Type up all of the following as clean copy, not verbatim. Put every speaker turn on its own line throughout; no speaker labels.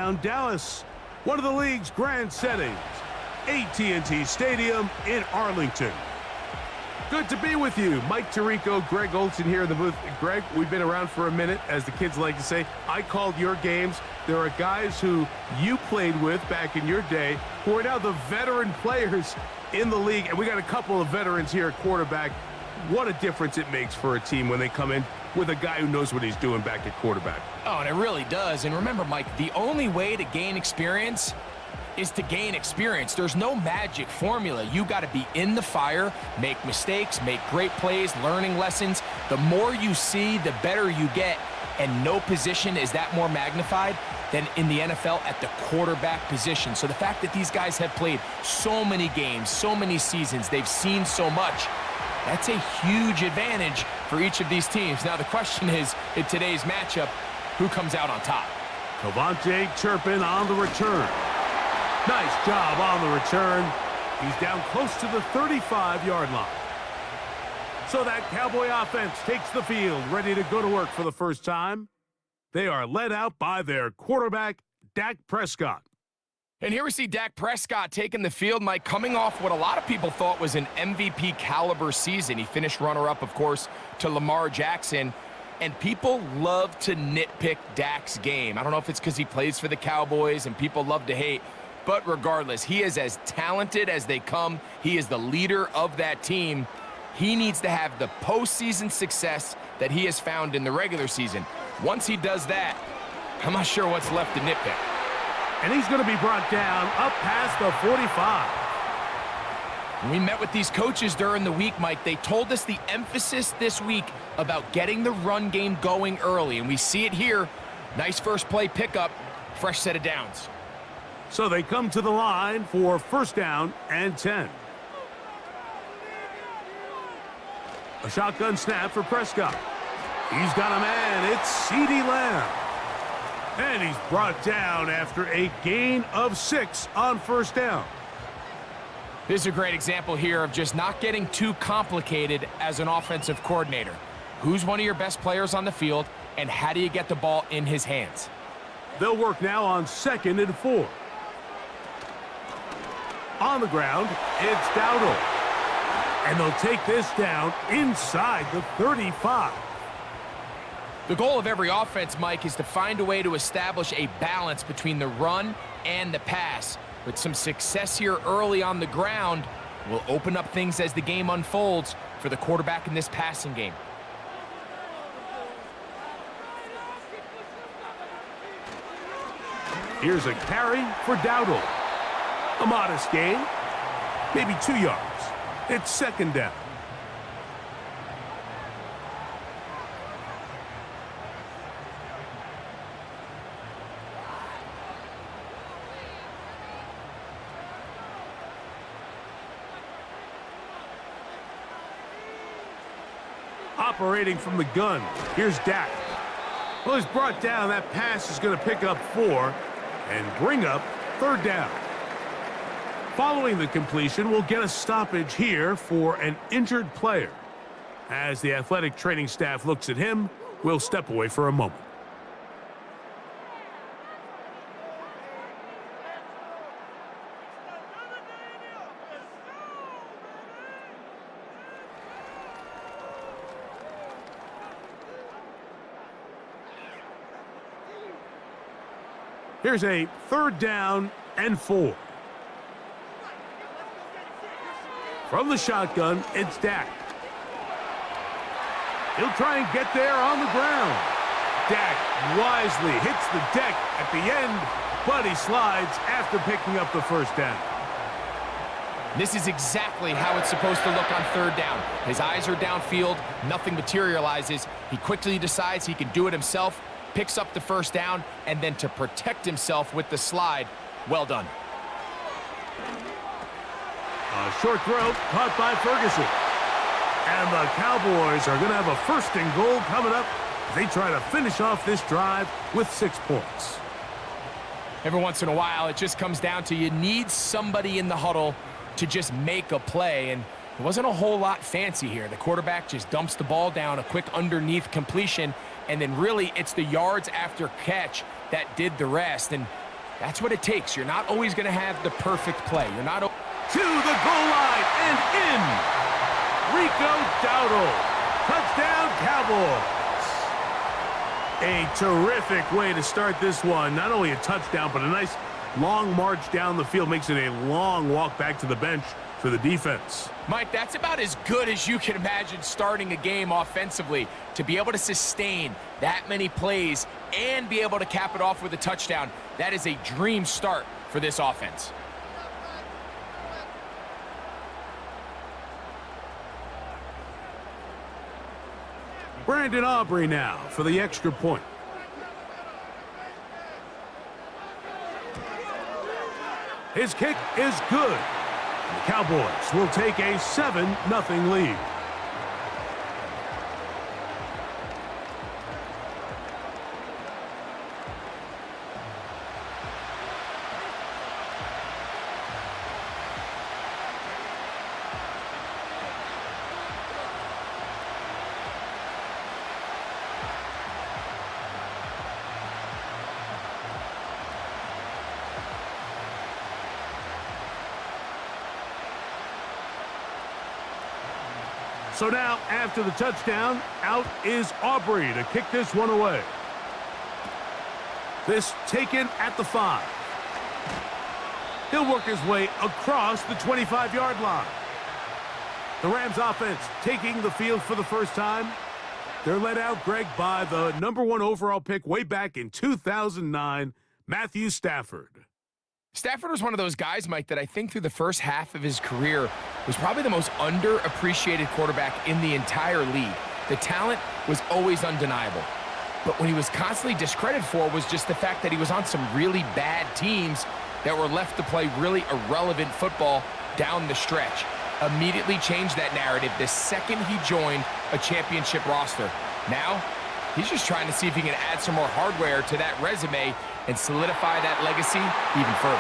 downtown Dallas, one of the league's grand settings, AT&T Stadium in Arlington. Good to be with you. Mike Tirico, Greg Olson here in the booth. Greg, we've been around for a minute, as the kids like to say. I called your games. There are guys who you played with back in your day who are now the veteran players in the league, and we got a couple of veterans here at quarterback. What a difference it makes for a team when they come in with a guy who knows what he's doing back at quarterback.
Oh, and it really does. And remember, Mike, the only way to gain experience is to gain experience. There's no magic formula. You got to be in the fire, make mistakes, make great plays, learning lessons. The more you see, the better you get, and no position is that more magnified than in the NFL at the quarterback position. So the fact that these guys have played so many games, so many seasons, they've seen so much, that's a huge advantage for each of these teams. Now the question is, in today's matchup, who comes out on top?
Cavante Turpin on the return. Nice job on the return. He's down close to the 35-yard line. So that Cowboy offense takes the field, ready to go to work for the first time. They are led out by their quarterback, Dak Prescott.
And here we see Dak Prescott taking the field, Mike, coming off what a lot of people thought was an MVP caliber season. He finished runner-up, of course, to Lamar Jackson. And people love to nitpick Dak's game. I don't know if it's because he plays for the Cowboys and people love to hate. But regardless, he is as talented as they come. He is the leader of that team. He needs to have the postseason success that he has found in the regular season. Once he does that, I'm not sure what's left to nitpick.
And he's going to be brought down up past the 45.
When we met with these coaches during the week, Mike, they told us the emphasis this week about getting the run game going early. And we see it here. Nice first play pickup, fresh set of downs.
So they come to the line for first down and 10. A shotgun snap for Prescott. He's got a man. It's CeeDee Lamb. And he's brought down after a gain of 6 on first down.
This is a great example here of just not getting too complicated as an offensive coordinator. Who's one of your best players on the field, and how do you get the ball in his hands?
They'll work now on 2nd and 4. On the ground, it's Dowdle. And they'll take this down inside the 35.
The goal of every offense, Mike, is to find a way to establish a balance between the run and the pass. With some success here early on the ground, will open up things as the game unfolds for the quarterback in this passing game.
Here's a carry for Dowdle. A modest gain, maybe 2 yards. It's 2nd down. Operating from the gun, here's Dak. Well, he's brought down. That pass is going to pick up 4 and bring up 3rd down. Following the completion, we'll get a stoppage here for an injured player. As the athletic training staff looks at him, we'll step away for a moment. Here's a 3rd down and 4. From the shotgun, it's Dak. He'll try and get there on the ground. Dak wisely hits the deck at the end, but he slides after picking up the first down.
This is exactly how it's supposed to look on 3rd down. His eyes are downfield, nothing materializes. He quickly decides he can do it himself, picks up the first down, and then to protect himself with the slide, well done.
A short throw caught by Ferguson. And the Cowboys are going to have a 1st and goal coming up as they try to finish off this drive with 6 points.
Every once in a while, it just comes down to you need somebody in the huddle to just make a play, and it wasn't a whole lot fancy here. The quarterback just dumps the ball down, a quick underneath completion, and then really it's the yards after catch that did the rest. And That's what it takes. You're not always going to have the perfect play. You're not...
To the goal line and in. Rico Dowdle. Touchdown, Cowboys. A terrific way to start this one. Not only a touchdown, but a nice long march down the field. Makes it a long walk back to the bench for the defense.
Mike, that's about as good as you can imagine starting a game offensively. To be able to sustain that many plays and be able to cap it off with a touchdown, that is a dream start for this offense.
Brandon Aubrey now for the extra point. His kick is good. The Cowboys will take a 7-0 lead. So now, after the touchdown, out is Aubrey to kick this one away. This taken at the 5. He'll work his way across the 25-yard line. The Rams offense taking the field for the first time. They're led out, Greg, by the #1 overall pick way back in 2009, Matthew Stafford.
Stafford was one of those guys, Mike, that I think through the first half of his career was probably the most underappreciated quarterback in the entire league. The talent was always undeniable. But what he was constantly discredited for was just the fact that he was on some really bad teams that were left to play really irrelevant football down the stretch. Immediately changed that narrative the second he joined a championship roster. Now, he's just trying to see if he can add some more hardware to that resume and solidify that legacy even further.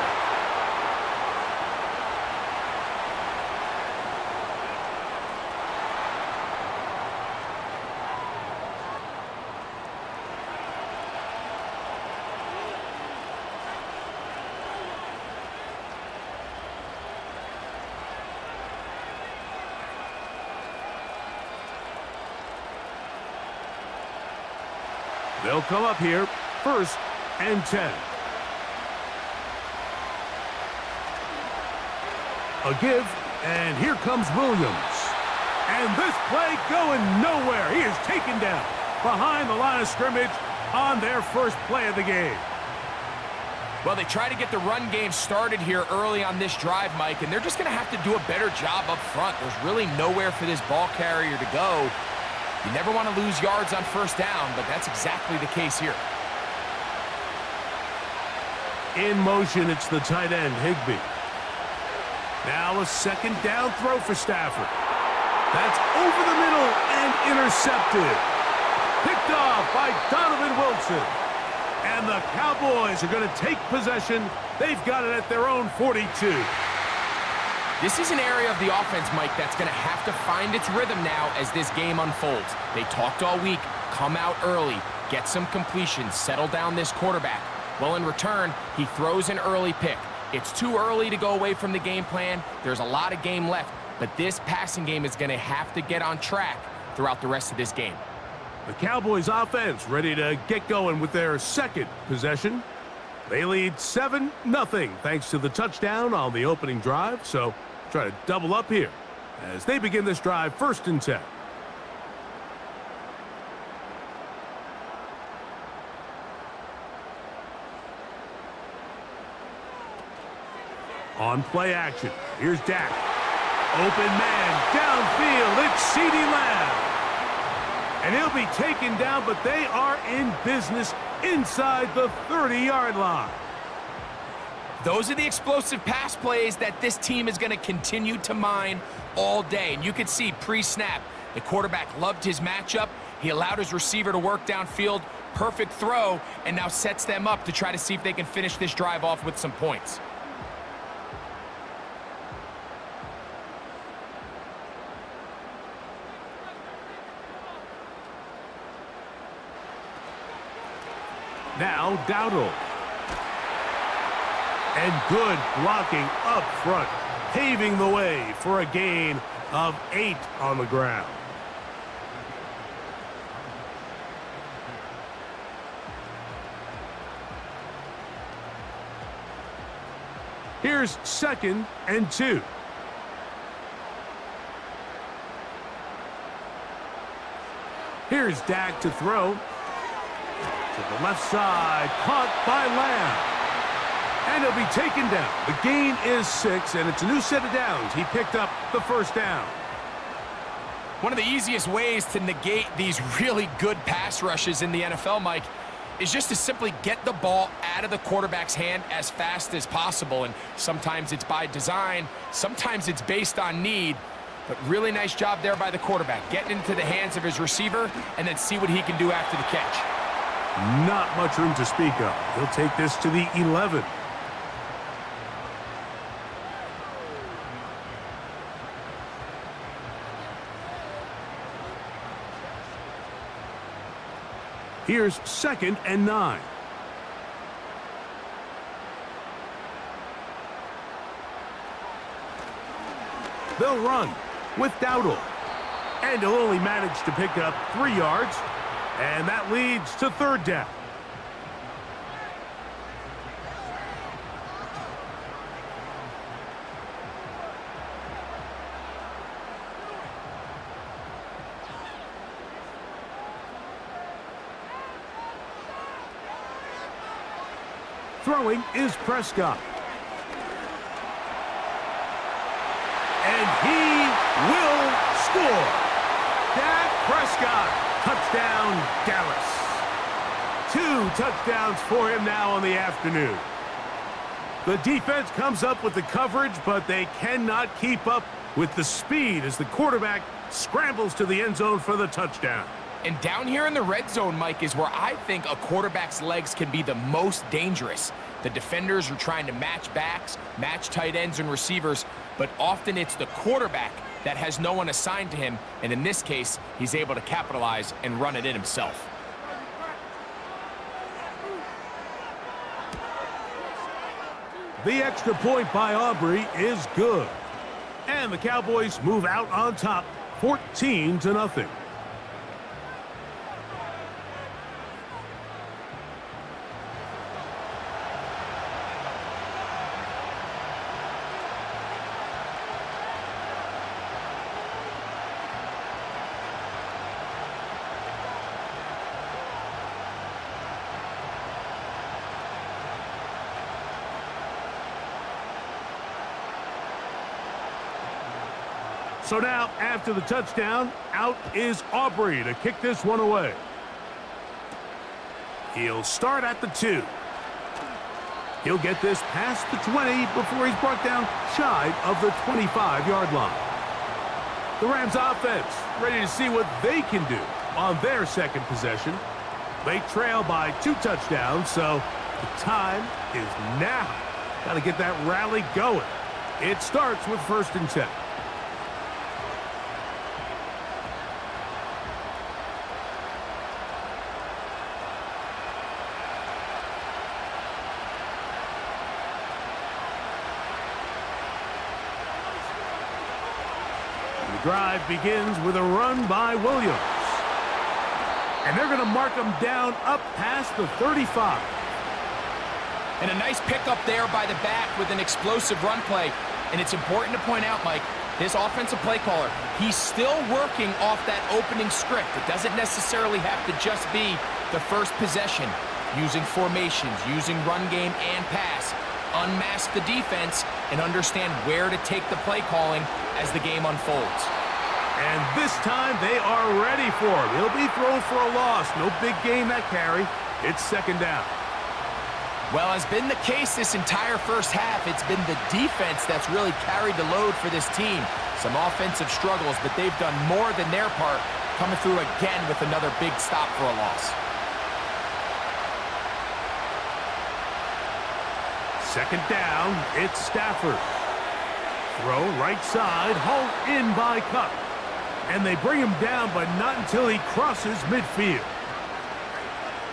They'll come up here, 1st and 10. A give, and here comes Williams. And this play going nowhere. He is taken down behind the line of scrimmage on their first play of the game.
Well, they try to get the run game started here early on this drive, Mike, and they're just going to have to do a better job up front. There's really nowhere for this ball carrier to go. You never want to lose yards on first down, but that's exactly the case here.
In motion, it's the tight end, Higbee. Now a second down throw for Stafford. That's over the middle and intercepted. Picked off by Donovan Wilson. And the Cowboys are going to take possession. They've got it at their own 42.
This is an area of the offense, Mike, that's going to have to find its rhythm now as this game unfolds. They talked all week, come out early, get some completions, settle down this quarterback. Well, in return, he throws an early pick. It's too early to go away from the game plan. There's a lot of game left, but this passing game is going to have to get on track throughout the rest of this game.
The Cowboys offense ready to get going with their second possession. They lead 7-0 thanks to the touchdown on the opening drive, so try to double up here as they begin this drive 1st and 10. On play action, here's Dak. Open man, downfield, it's CeeDee Lamb. And he'll be taken down, but they are in business inside the 30-yard line.
Those are the explosive pass plays that this team is going to continue to mine all day. And you can see pre-snap, the quarterback loved his matchup. He allowed his receiver to work downfield, perfect throw, and now sets them up to try to see if they can finish this drive off with some points.
Now Dowdle. And good blocking up front, paving the way for a gain of 8 on the ground. Here's 2nd and 2. Here's Dak to throw. To the left side, caught by Lamb. And he'll be taken down. The gain is 6, and it's a new set of downs. He picked up the first down.
One of the easiest ways to negate these really good pass rushes in the NFL, Mike, is just to simply get the ball out of the quarterback's hand as fast as possible. And sometimes it's by design, sometimes it's based on need. But really nice job there by the quarterback, getting into the hands of his receiver and then see what he can do after the catch.
Not much room to speak of. He'll take this to the 11. Here's 2nd and 9. They'll run with Dowdle. And he'll only manage to pick up 3 yards. And that leads to 3rd down. Throwing is Prescott. And he will score. Dak Prescott, touchdown Dallas. 2 touchdowns for him now on the afternoon. The defense comes up with the coverage, but they cannot keep up with the speed as the quarterback scrambles to the end zone for the touchdown.
And down here in the red zone, Mike, is where I think a quarterback's legs can be the most dangerous. The defenders are trying to match backs, match tight ends and receivers, but often it's the quarterback that has no one assigned to him, and in this case, he's able to capitalize and run it in himself.
The extra point by Aubrey is good. And the Cowboys move out on top, 14-0. So now, after the touchdown, out is Aubrey to kick this one away. He'll start at the 2. He'll get this past the 20 before he's brought down shy of the 25-yard line. The Rams offense ready to see what they can do on their second possession. They trail by 2 touchdowns, so the time is now. Got to get that rally going. It starts with 1st and 10. The drive begins with a run by Williams. And they're going to mark him down up past the 35.
And a nice pickup there by the back with an explosive run play. And it's important to point out, Mike, this offensive play caller, he's still working off that opening script. It doesn't necessarily have to just be the first possession. Using formations, using run game and pass. Unmask the defense and understand where to take the play calling as the game unfolds.
And this time they are ready for him. He'll be thrown for a loss. No big gain that carry. It's 2nd down.
Well, as been the case this entire first half, it's been the defense that's really carried the load for this team. Some offensive struggles, but they've done more than their part, coming through again with another big stop for a loss.
2nd down, it's Stafford. Throw right side, hauled in by Cup. And they bring him down, but not until he crosses midfield.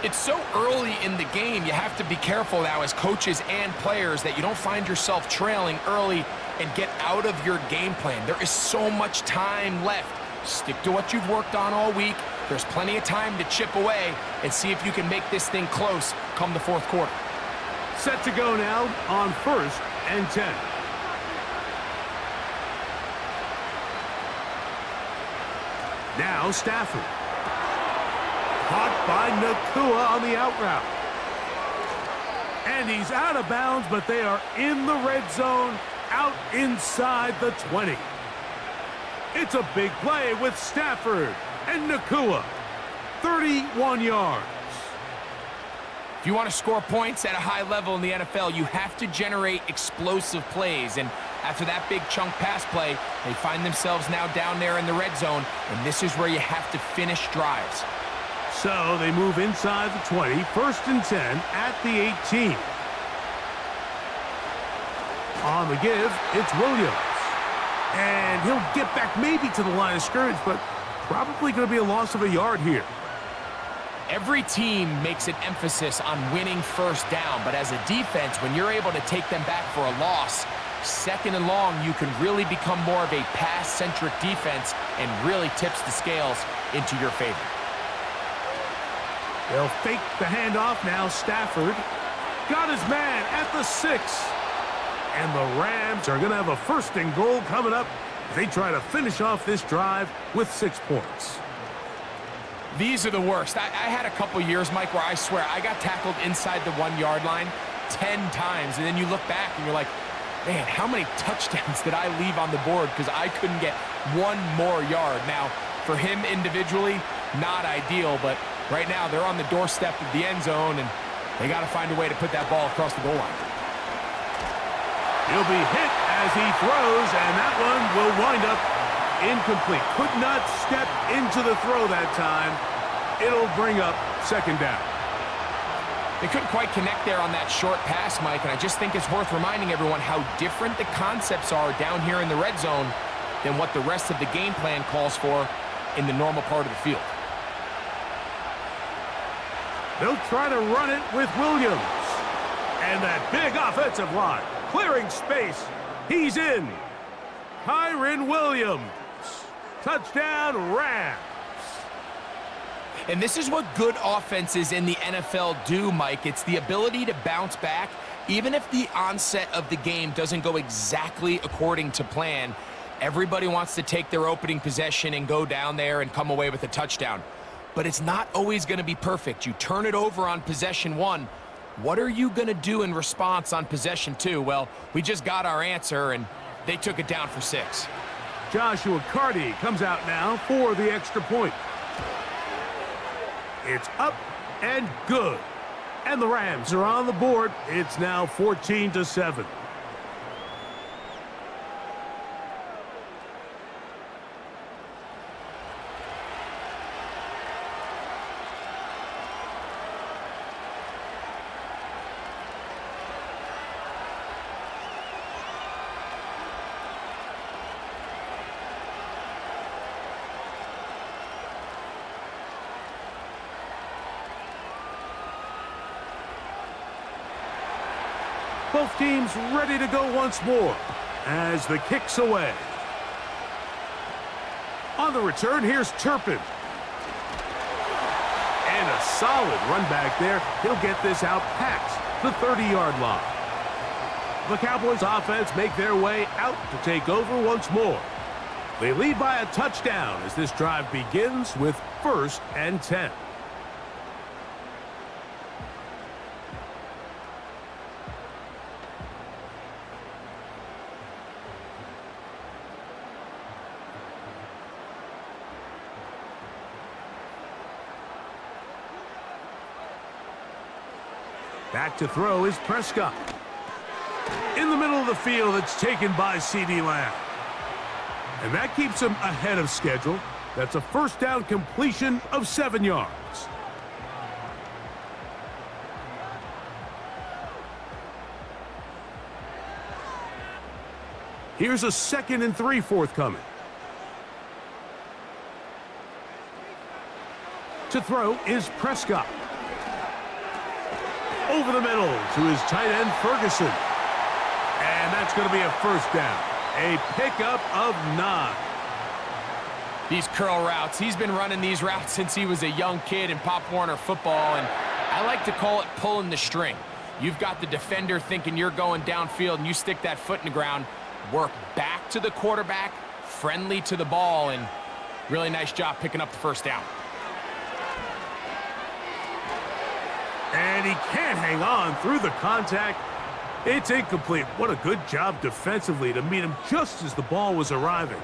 It's so early in the game, you have to be careful now as coaches and players that you don't find yourself trailing early and get out of your game plan. There is so much time left. Stick to what you've worked on all week. There's plenty of time to chip away and see if you can make this thing close come the fourth quarter.
Set to go now on 1st and 10. Now Stafford. Caught by Nakua on the out route. And he's out of bounds, but they are in the red zone, out inside the 20. It's a big play with Stafford and Nakua. 31 yards.
If you want to score points at a high level in the NFL, you have to generate explosive plays. And after that big chunk pass play, they find themselves now down there in the red zone, and this is where you have to finish drives.
So they move inside the 20, 1st and 10 at the 18. On the give, it's Williams. And he'll get back maybe to the line of scrimmage, but probably going to be a loss of a yard here.
Every team makes an emphasis on winning first down, but as a defense, when you're able to take them back for a loss, 2nd and long, you can really become more of a pass-centric defense and really tips the scales into your favor.
They'll fake the handoff now. Stafford got his man at the 6. And the Rams are going to have a 1st and goal coming up. They try to finish off this drive with 6 points.
These are the worst. I had a couple years, Mike, where I swear I got tackled inside the 1-yard line 10 times. And then you look back and you're like, man, how many touchdowns did I leave on the board because I couldn't get 1 more yard? Now, for him individually, not ideal, but right now they're on the doorstep of the end zone, and they got to find a way to put that ball across the goal line.
He'll be hit as he throws, and that one will wind up incomplete. Could not step into the throw that time. It'll bring up 2nd down.
They couldn't quite connect there on that short pass, Mike, and I just think it's worth reminding everyone how different the concepts are down here in the red zone than what the rest of the game plan calls for in the normal part of the field.
They'll try to run it with Williams. And that big offensive line, clearing space. He's in. Kyren Williams. Touchdown, Rams.
And this is what good offenses in the NFL do, Mike. It's the ability to bounce back, even if the onset of the game doesn't go exactly according to plan. Everybody wants to take their opening possession and go down there and come away with a touchdown. But it's not always going to be perfect. You turn it over on possession 1. What are you going to do in response on possession 2? Well, we just got our answer, and they took it down for 6.
Joshua Carty comes out now for the extra point. It's up and good. And the Rams are on the board. It's now 14-7. Both teams ready to go once more as the kick's away. On the return, here's Turpin. And a solid run back there. He'll get this out past the 30-yard line. The Cowboys offense make their way out to take over once more. They lead by a touchdown as this drive begins with 1st and 10. Back to throw is Prescott. In the middle of the field, it's taken by C.D. Lamb. And that keeps him ahead of schedule. That's a 1st down completion of 7 yards. Here's a 2nd and 3 forthcoming. To throw is Prescott. over the middle to his tight end, Ferguson. And that's going to be a first down. A pickup of 9.
These curl routes, he's been running these routes since he was a young kid in Pop Warner football, and I like to call it pulling the string. You've got the defender thinking you're going downfield, and you stick that foot in the ground, work back to the quarterback, friendly to the ball, and really nice job picking up the first down.
And he can't hang on through the contact. It's incomplete. What a good job defensively to meet him just as the ball was arriving.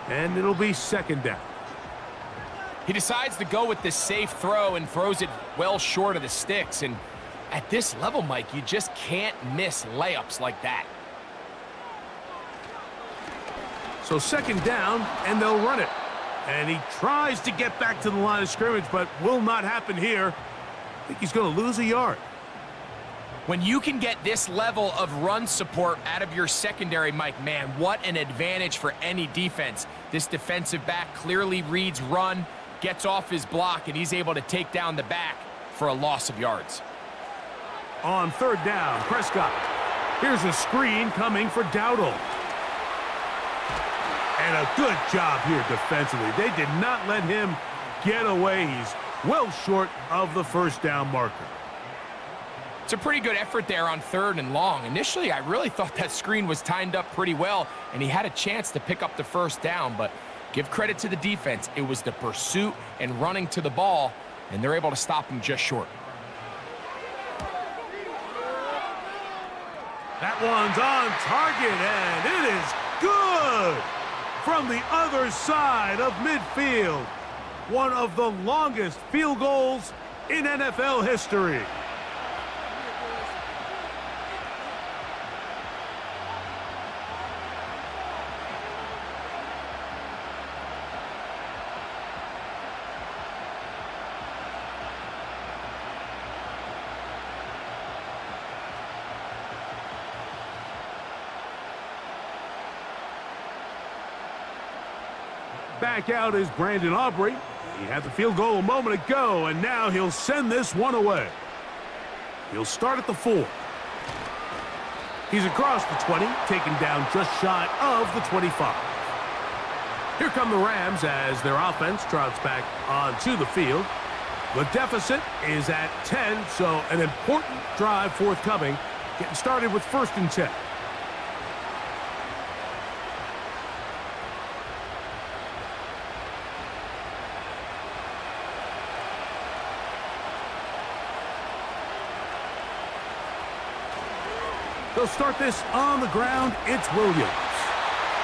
And it'll be second down.
He decides to go with this safe throw and throws it well short of the sticks. And at this level, Mike, you just can't miss layups like that.
So second down, and they'll run it. And he tries to get back to the line of scrimmage, but will not happen here. I think he's going to lose a yard.
When you can get this level of run support out of your secondary, Mike, man, what an advantage for any defense. This defensive back clearly reads run, gets off his block, and he's able to take down the back for a loss of yards.
On third down, Prescott. Here's a screen coming for Dowdle. And a good job here defensively. They did not let him get away. He's well short of the first down marker.
It's a pretty good effort there on third and long. Initially, I really thought that screen was timed up pretty well, and he had a chance to pick up the first down, but give credit to the defense. It was the pursuit and running to the ball, and they're able to stop him just short.
That one's on target, and it is good from the other side of midfield. One of the longest field goals in NFL history. Back out is Brandon Aubrey. He had the field goal a moment ago, and now he'll send this one away. He'll start at the 4. He's across the 20, taken down just shy of the 25. Here come the Rams as their offense trots back onto the field. The deficit is at 10, so an important drive forthcoming, getting started with 1st and 10. They'll start this on the ground. It's Williams.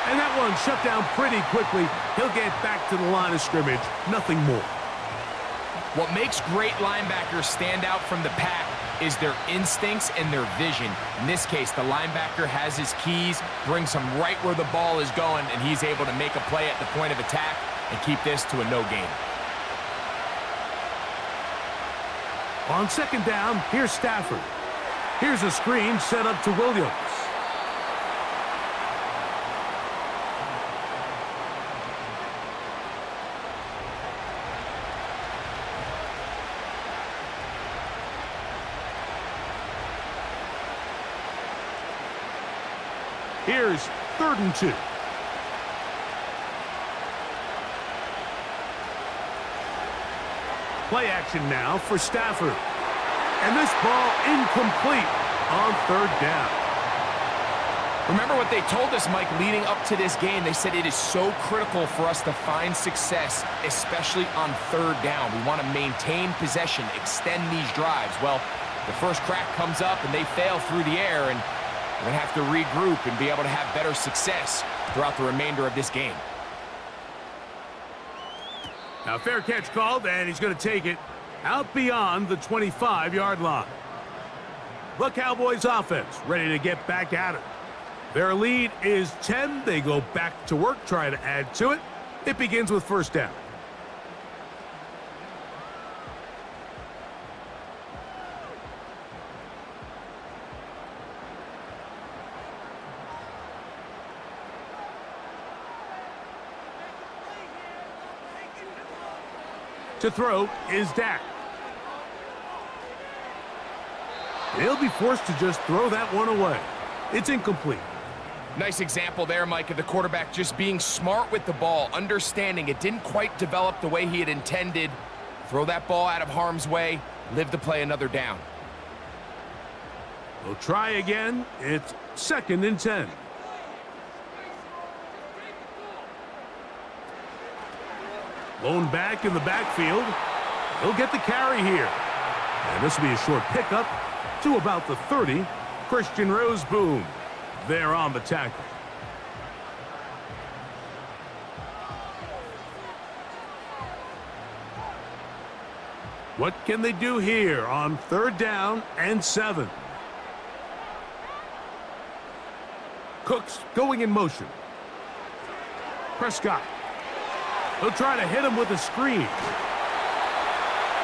And that one shut down pretty quickly. He'll get back to the line of scrimmage. Nothing more.
What makes great linebackers stand out from the pack is their instincts and their vision. In this case, the linebacker has his keys, brings him right where the ball is going, and he's able to make a play at the point of attack and keep this to a no gain.
On second down, here's Stafford. Here's a screen set up to Williams. Here's 3rd and 2. Play action now for Stafford. And this ball incomplete on 3rd down.
Remember what they told us, Mike, leading up to this game. They said it is so critical for us to find success, especially on 3rd down. We want to maintain possession, extend these drives. Well, the first crack comes up and they fail through the air, and we're going to have to regroup and be able to have better success throughout the remainder of this game.
Now, fair catch called, and he's going to take it out beyond the 25-yard line. The Cowboys offense ready to get back at it. Their lead is 10. They go back to work, try to add to it. It begins with 1st down. To throw is Dak. They'll be forced to just throw that one away. It's incomplete.
Nice example there, Mike, of the quarterback just being smart with the ball, understanding it didn't quite develop the way he had intended. Throw that ball out of harm's way, live to play another down.
We'll try again. It's 2nd and 10. Blown back in the backfield. He'll get the carry here. And this will be a short pickup to about the 30. Christian Roseboom there on the tackle. What can they do here on 3rd down and 7? Cooks going in motion. Prescott. He'll try to hit him with a screen.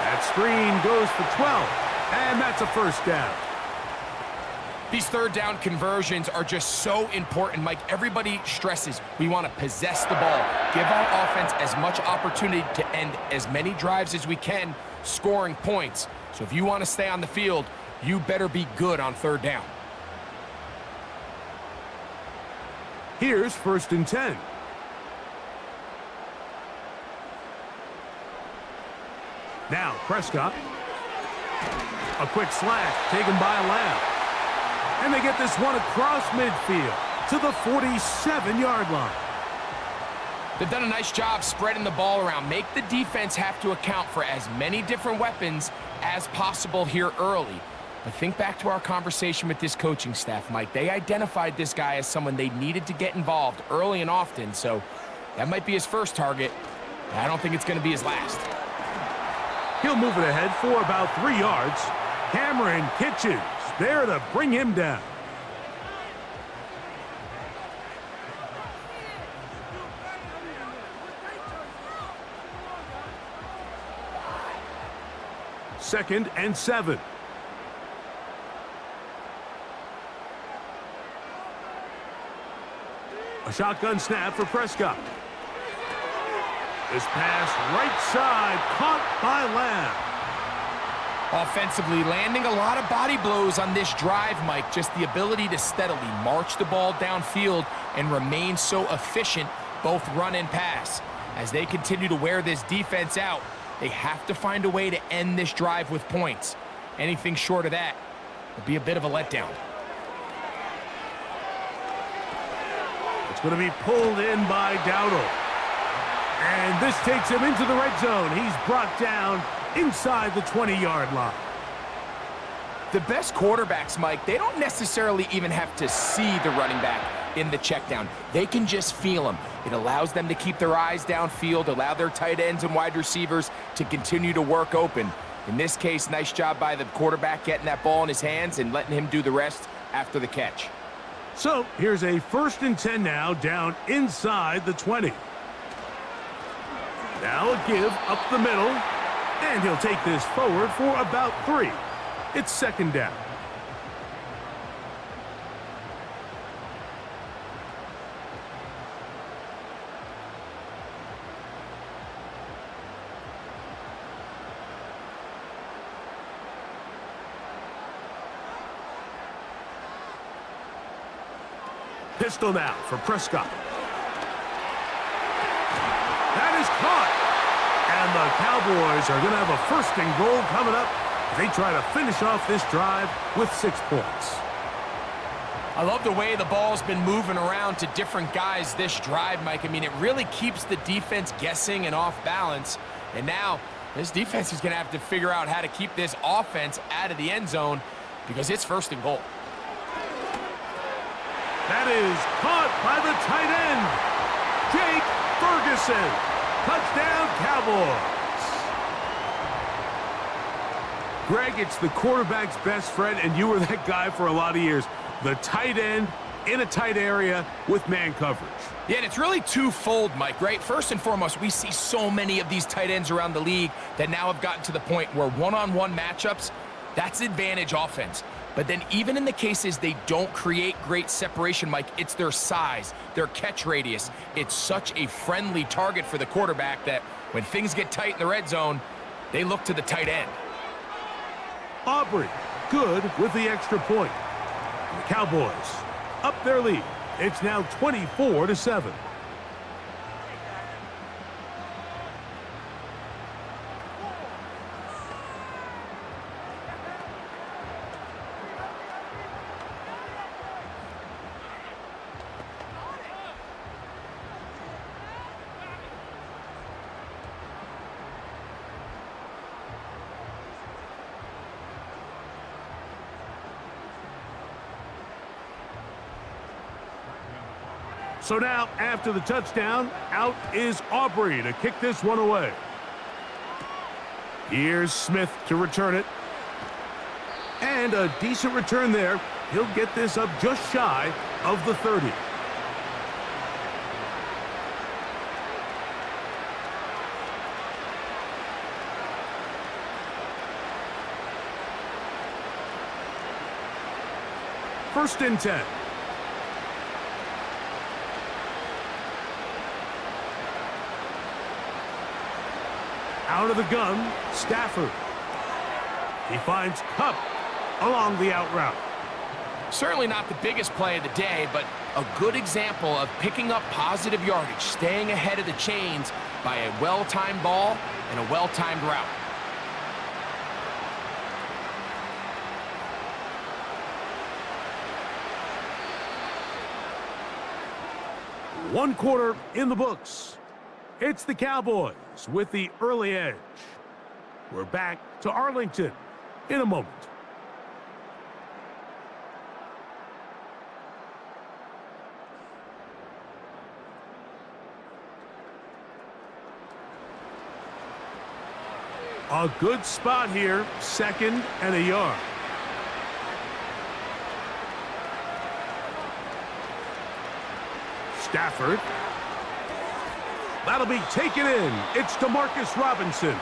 That screen goes for 12, and that's a 1st down.
These 3rd down conversions are just so important, Mike. Everybody stresses we want to possess the ball, give our offense as much opportunity to end as many drives as we can, scoring points. So if you want to stay on the field, you better be good on 3rd down.
Here's 1st and 10. Now Prescott. A quick slash taken by Lamb. And they get this one across midfield to the 47-yard line.
They've done a nice job spreading the ball around. Make the defense have to account for as many different weapons as possible here early. But think back to our conversation with this coaching staff, Mike. They identified this guy as someone they needed to get involved early and often, so that might be his first target. I don't think it's going to be his last.
He'll move it ahead for about 3 yards. Cameron Kitchens there to bring him down. Second and 7. A shotgun snap for Prescott. This pass right side caught by Lamb.
Offensively, landing a lot of body blows on this drive, Mike. Just the ability to steadily march the ball downfield and remain so efficient, both run and pass. As they continue to wear this defense out, they have to find a way to end this drive with points. Anything short of that would be a bit of a letdown.
It's going to be pulled in by Dowdle. And this takes him into the red zone. He's brought down inside the 20-yard line.
The best quarterbacks, Mike, they don't necessarily even have to see the running back in the check down. They can just feel him. It allows them to keep their eyes downfield, allow their tight ends and wide receivers to continue to work open. In this case, nice job by the quarterback getting that ball in his hands and letting him do the rest after the catch.
So here's a 1st and 10 now, down inside the 20. Now a give up the middle, and he'll take this forward for about 3. It's 2nd down. Pistol now for Prescott. That is caught. And the Cowboys are going to have a 1st and goal coming up. They try to finish off this drive with 6 points.
I love the way the ball's been moving around to different guys this drive, Mike. I mean, it really keeps the defense guessing and off balance. And now this defense is going to have to figure out how to keep this offense out of the end zone because it's 1st and goal.
That is caught by the tight end, Jake Ferguson. Touchdown, Cowboys. Greg, it's the quarterback's best friend, and you were that guy for a lot of years. The tight end in a tight area with man coverage.
Yeah, and it's really twofold, Mike, right? First and foremost, we see so many of these tight ends around the league that now have gotten to the point where one-on-one matchups, that's advantage offense. But then even in the cases they don't create great separation, Mike, it's their size, their catch radius. It's such a friendly target for the quarterback that when things get tight in the red zone, they look to the tight end.
Aubrey good with the extra point. And the Cowboys up their lead. It's now 24-7. So now, after the touchdown, out is Aubrey to kick this one away. Here's Smith to return it. And a decent return there. He'll get this up just shy of the 30. First and 10. Out of the gun, Stafford. He finds Kupp along the out route.
Certainly not the biggest play of the day, but a good example of picking up positive yardage, staying ahead of the chains by a well-timed ball and a well-timed route.
One quarter in the books. It's the Cowboys with the early edge. We're back to Arlington in a moment. A good spot here, 2nd and a yard. Stafford. That'll be taken in. It's DeMarcus Robinson.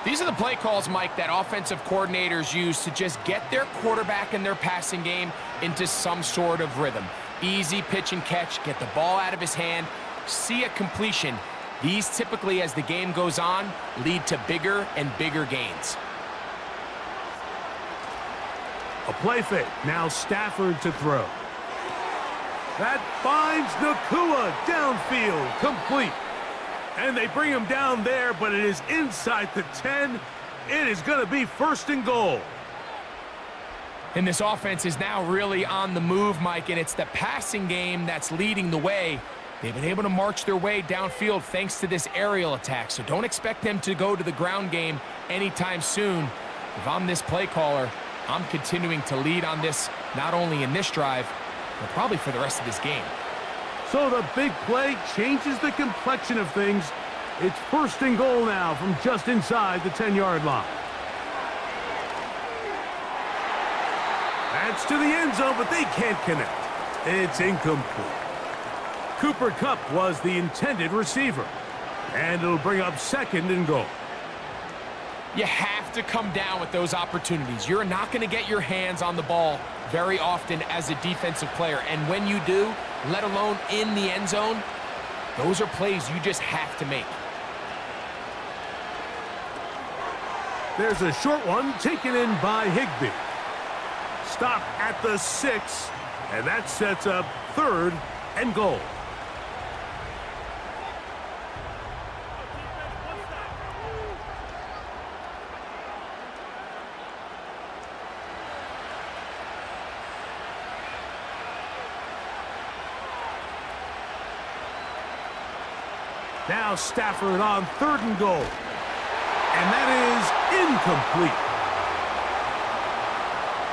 These are the play calls, Mike, that offensive coordinators use to just get their quarterback and their passing game into some sort of rhythm. Easy pitch and catch, get the ball out of his hand, see a completion. These typically, as the game goes on, lead to bigger and bigger gains.
A play fake. Now Stafford to throw. That finds Nakua downfield, complete. And they bring him down there, but it is inside the 10. It is going to be 1st and goal.
And this offense is now really on the move, Mike, and it's the passing game that's leading the way. They've been able to march their way downfield thanks to this aerial attack, so don't expect them to go to the ground game anytime soon. If I'm this play caller, I'm continuing to lead on this, not only in this drive, but probably for the rest of this game.
So the big play changes the complexion of things. It's 1st and goal now from just inside the 10-yard line. That's to the end zone, but they can't connect. It's incomplete. Cooper Kupp was the intended receiver. And it'll bring up 2nd and goal.
You have to come down with those opportunities. You're not going to get your hands on the ball very often as a defensive player. And when you do, let alone in the end zone, those are plays you just have to make.
There's a short one taken in by Higbee. Stop at the 6, and that sets up 3rd and goal. Now Stafford on 3rd and goal. And that is incomplete.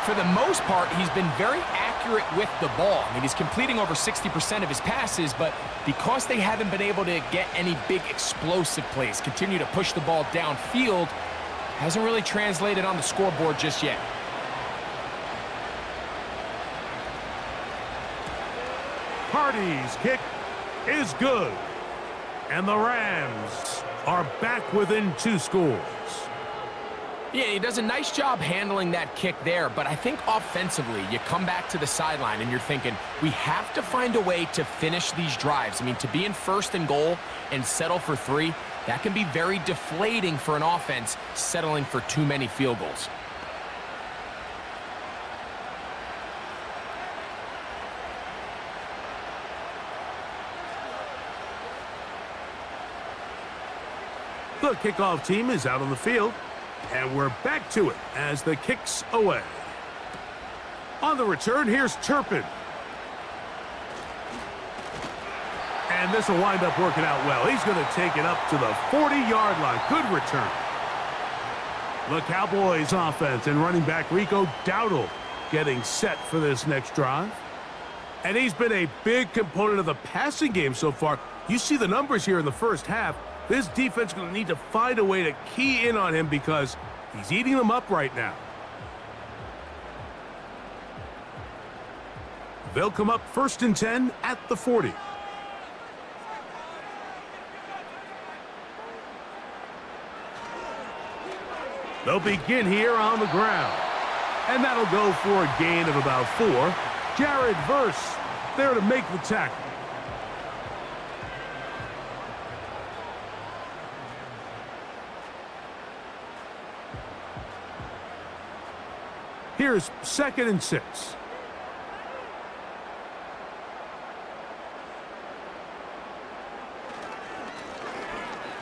For the most part, he's been very accurate with the ball. I mean, he's completing over 60% of his passes, but because they haven't been able to get any big explosive plays, continue to push the ball downfield, hasn't really translated on the scoreboard just yet.
Party's kick is good. And the Rams are back within 2 scores.
Yeah, he does a nice job handling that kick there, but I think offensively, you come back to the sideline and you're thinking, we have to find a way to finish these drives. I mean, to be in 1st and goal and settle for 3, that can be very deflating for an offense settling for too many field goals.
The kickoff team is out on the field, and we're back to it as the kick's away. On the return, here's Turpin. And this will wind up working out well. He's going to take it up to the 40-yard line. Good return. The Cowboys offense and running back Rico Dowdle getting set for this next drive. And he's been a big component of the passing game so far. You see the numbers here in the first half. This defense is going to need to find a way to key in on him because he's eating them up right now. They'll come up 1st and 10 at the 40. They'll begin here on the ground. And that'll go for a gain of about 4. Jared Verse there to make the tackle. Here's 2nd and 6.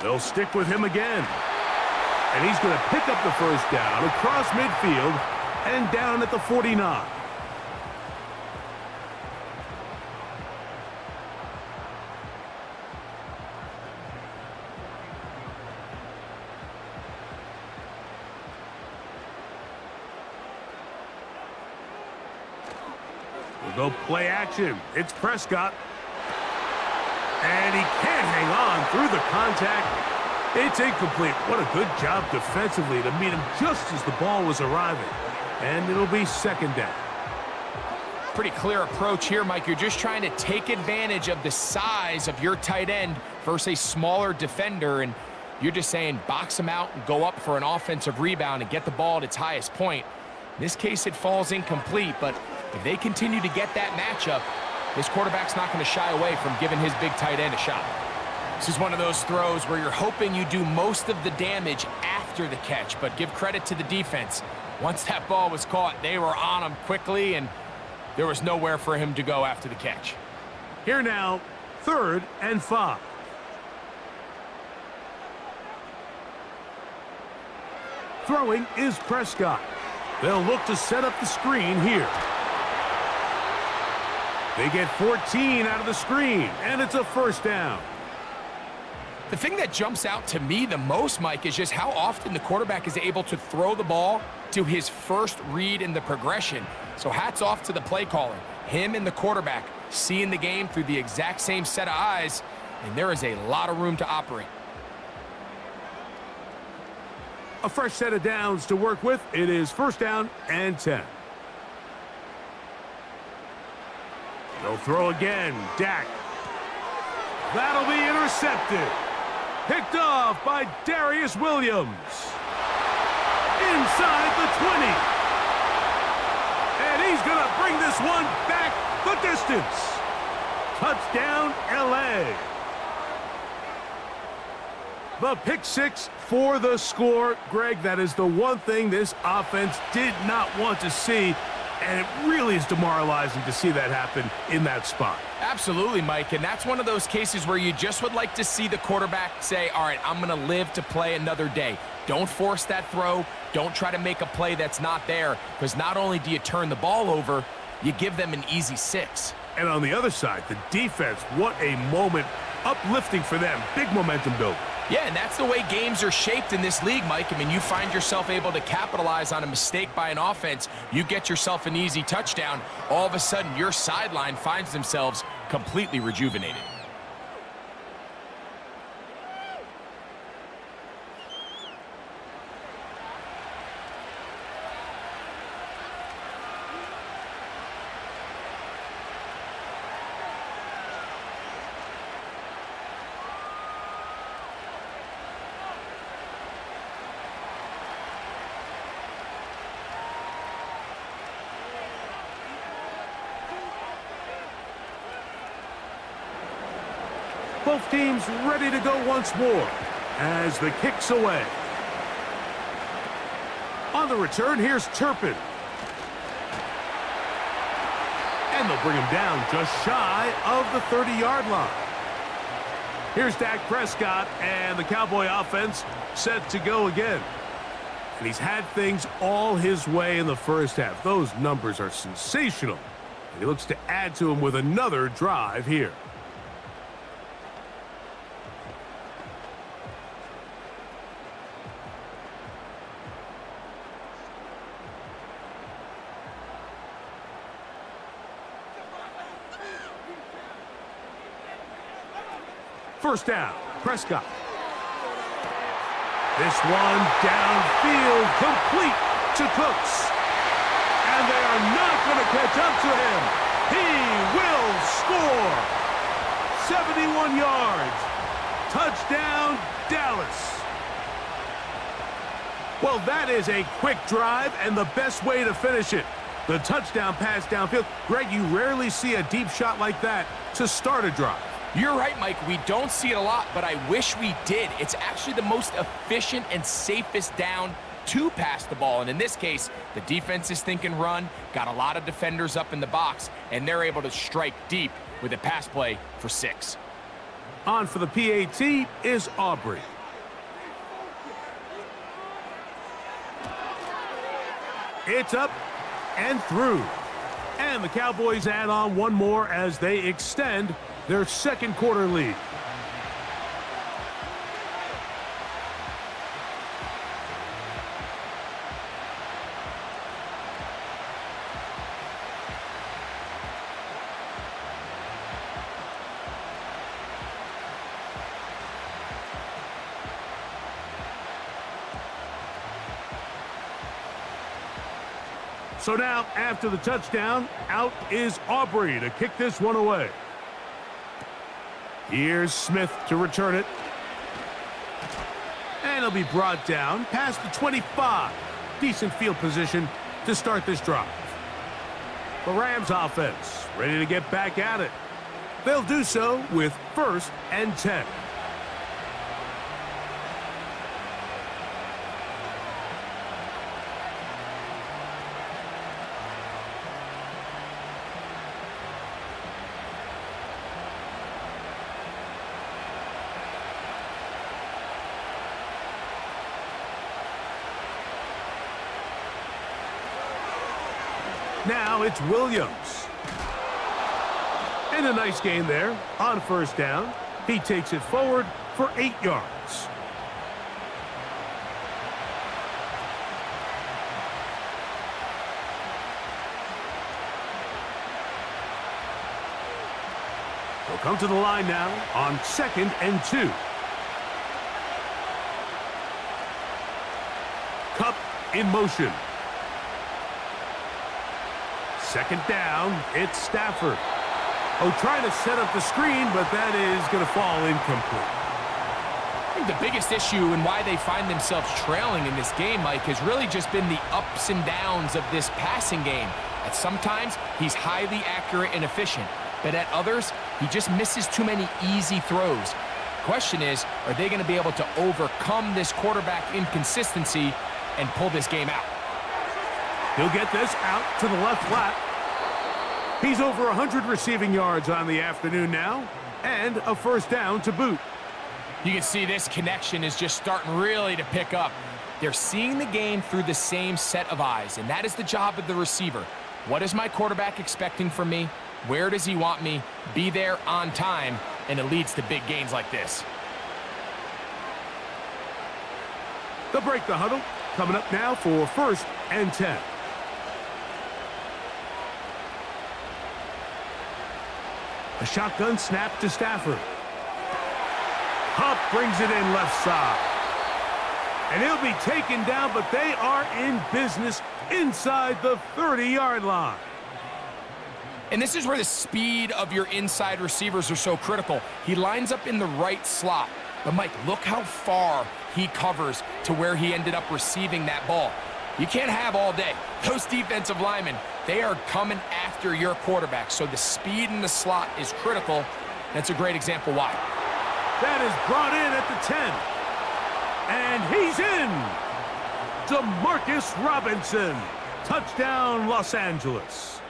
They'll stick with him again. And he's going to pick up the first down across midfield and down at the 49. We'll go play action. It's Prescott. And he can't hang on through the contact. It's incomplete. What a good job defensively to meet him just as the ball was arriving. And it'll be 2nd down.
Pretty clear approach here, Mike. You're just trying to take advantage of the size of your tight end versus a smaller defender, and you're just saying box him out and go up for an offensive rebound and get the ball at its highest point. In this case, it falls incomplete, but if they continue to get that matchup, this quarterback's not going to shy away from giving his big tight end a shot. This is one of those throws where you're hoping you do most of the damage after the catch, but give credit to the defense. Once that ball was caught, they were on him quickly, and there was nowhere for him to go after the catch.
Here now, 3rd and 5. Throwing is Prescott. They'll look to set up the screen here. They get 14 out of the screen, and it's a 1st down.
The thing that jumps out to me the most, Mike, is just how often the quarterback is able to throw the ball to his first read in the progression. So hats off to the play caller. Him and the quarterback seeing the game through the exact same set of eyes, and there is a lot of room to operate.
A fresh set of downs to work with. It is 1st down and 10. They'll throw again. Dak. That'll be intercepted. Picked off by Darius Williams. Inside the 20. And he's going to bring this one back the distance. Touchdown, LA. The pick 6 for the score. Greg, that is the one thing this offense did not want to see. And it really is demoralizing to see that happen in that spot.
Absolutely, Mike, and that's one of those cases where you just would like to see the quarterback say, all right, I'm going to live to play another day. Don't force that throw. Don't try to make a play that's not there, because not only do you turn the ball over, you give them an easy 6.
And on the other side, the defense, what a moment. Uplifting for them. Big momentum build.
Yeah, and that's the way games are shaped in this league, Mike. I mean, you find yourself able to capitalize on a mistake by an offense. You get yourself an easy touchdown. All of a sudden, your sideline finds themselves completely rejuvenated.
Both teams ready to go once more as the kick's away. On the return, here's Turpin. And they'll bring him down just shy of the 30-yard line. Here's Dak Prescott, and the Cowboy offense set to go again. And he's had things all his way in the first half. Those numbers are sensational. And he looks to add to them with another drive here. First down, Prescott. This one downfield, complete to Cooks. And they are not going to catch up to him. He will score. 71 yards. Touchdown, Dallas. Well, that is a quick drive and the best way to finish it. The touchdown pass downfield. Greg, you rarely see a deep shot like that to start a drive.
You're right, Mike. We don't see it a lot, but I wish we did. It's actually the most efficient and safest down to pass the ball. And in this case, the defense is thinking run, got a lot of defenders up in the box, and they're able to strike deep with a pass play for 6.
On for the PAT is Aubrey. It's up and through. And the Cowboys add on one more as they extend their second quarter lead. So now, after the touchdown, out is Aubrey to kick this one away. Here's Smith to return it. And he'll be brought down past the 25. Decent field position to start this drive. The Rams offense ready to get back at it. They'll do so with 1st and 10. Now it's Williams. And a nice gain there on 1st down. He takes it forward for 8 yards. He'll come to the line now on 2nd and 2. Cup in motion. 2nd down, it's Stafford. Oh, trying to set up the screen, but that is going to fall incomplete.
I think the biggest issue and why they find themselves trailing in this game, Mike, has really just been the ups and downs of this passing game. At sometimes, he's highly accurate and efficient, but at others, he just misses too many easy throws. Question is, are they going to be able to overcome this quarterback inconsistency and pull this game out?
He'll get this out to the left flat. He's over 100 receiving yards on the afternoon now, and a 1st down to boot.
You can see this connection is just starting really to pick up. They're seeing the game through the same set of eyes, and that is the job of the receiver. What is my quarterback expecting from me? Where does he want me? Be there on time, and it leads to big gains like this.
They'll break the huddle. Coming up now for 1st and 10. A shotgun snap to Stafford. Hupp brings it in left side. And he'll be taken down, but they are in business inside the 30-yard line.
And this is where the speed of your inside receivers are so critical. He lines up in the right slot. But, Mike, look how far he covers to where he ended up receiving that ball. You can't have all day. Those defensive linemen, they are coming after your quarterback. So the speed in the slot is critical. That's a great example why.
That is brought in at the 10. And he's in. DeMarcus Robinson. Touchdown, Los Angeles.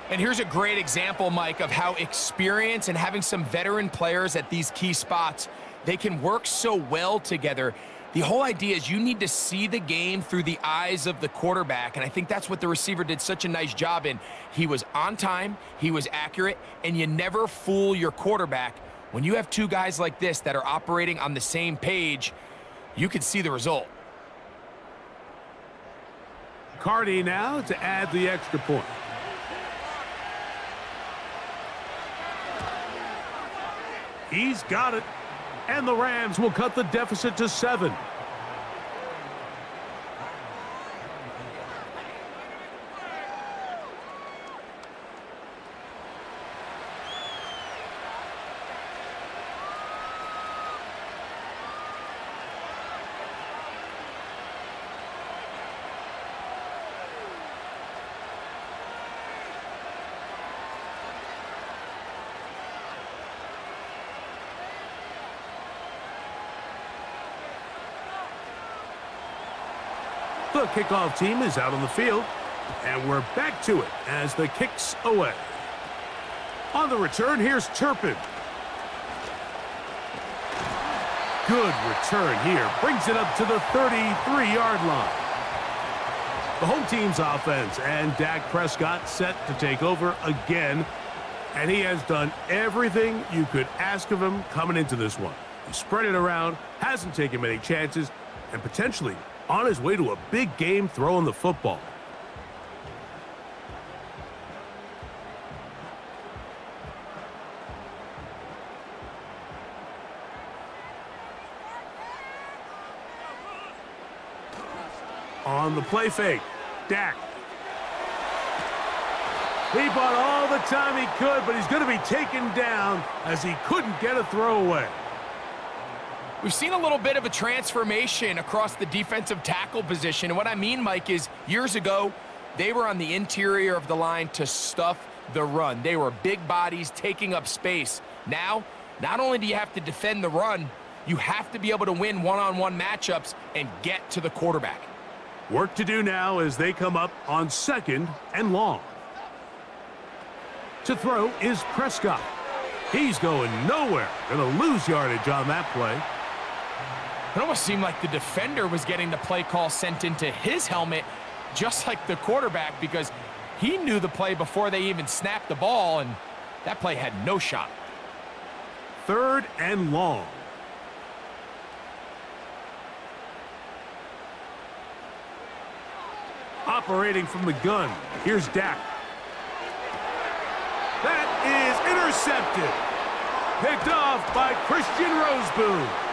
And here's a great example, Mike, of how experience and having some veteran players at these key spots, they can work so well together. The whole idea is you need to see the game through the eyes of the quarterback, and I think that's what the receiver did such a nice job in. He was on time, he was accurate, and you never fool your quarterback. When you have two guys like this that are operating on the same page, you can see the result.
Cardi now to add the extra point. He's got it. And the Rams will cut the deficit to 7. The kickoff team is out on the field, and we're back to it as the kick's away. On the return, here's Turpin. Good return here. Brings it up to the 33-yard line. The home team's offense, and Dak Prescott set to take over again, and he has done everything you could ask of him coming into this one. He spread it around, hasn't taken many chances, and potentially on his way to a big game throwing the football. On the play fake, Dak. He bought all the time he could, but he's going to be taken down as he couldn't get a throwaway.
We've seen a little bit of a transformation across the defensive tackle position. And what I mean, Mike, is years ago, they were on the interior of the line to stuff the run. They were big bodies taking up space. Now, not only do you have to defend the run, you have to be able to win one-on-one matchups and get to the quarterback.
Work to do now as they come up on 2nd and long. To throw is Prescott. He's going nowhere. Going to lose yardage on that play.
It almost seemed like the defender was getting the play call sent into his helmet, just like the quarterback, because he knew the play before they even snapped the ball, and that play had no shot.
3rd and long. Operating from the gun, here's Dak. That is intercepted. Picked off by Christian Roseboom.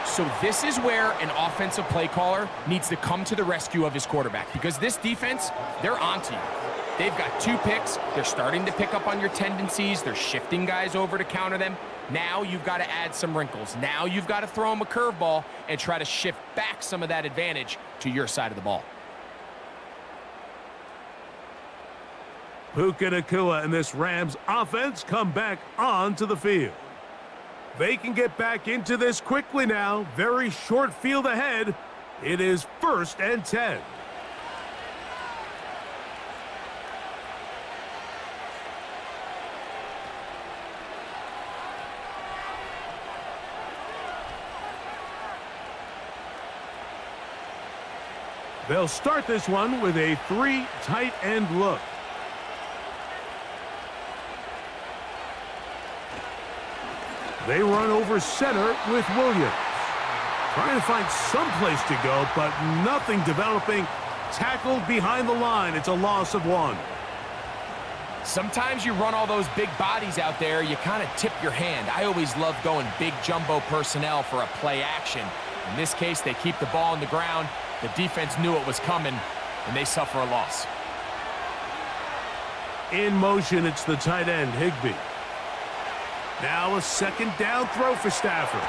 So this is where an offensive play caller needs to come to the rescue of his quarterback, because this defense, they're onto you. They've got 2 picks. They're starting to pick up on your tendencies. They're shifting guys over to counter them. Now you've got to add some wrinkles. Now you've got to throw them a curveball and try to shift back some of that advantage to your side of the ball.
Puka Nacua and this Rams offense come back onto the field. They can get back into this quickly now. Very short field ahead. It is 1st and 10. They'll start this one with a 3 tight end look. They run over center with Williams. Trying to find some place to go, but nothing developing. Tackled behind the line. It's a loss of 1.
Sometimes you run all those big bodies out there, you kind of tip your hand. I always love going big jumbo personnel for a play action. In this case, they keep the ball on the ground. The defense knew it was coming, and they suffer a loss.
In motion, it's the tight end, Higbee. Now a 2nd down throw for Stafford.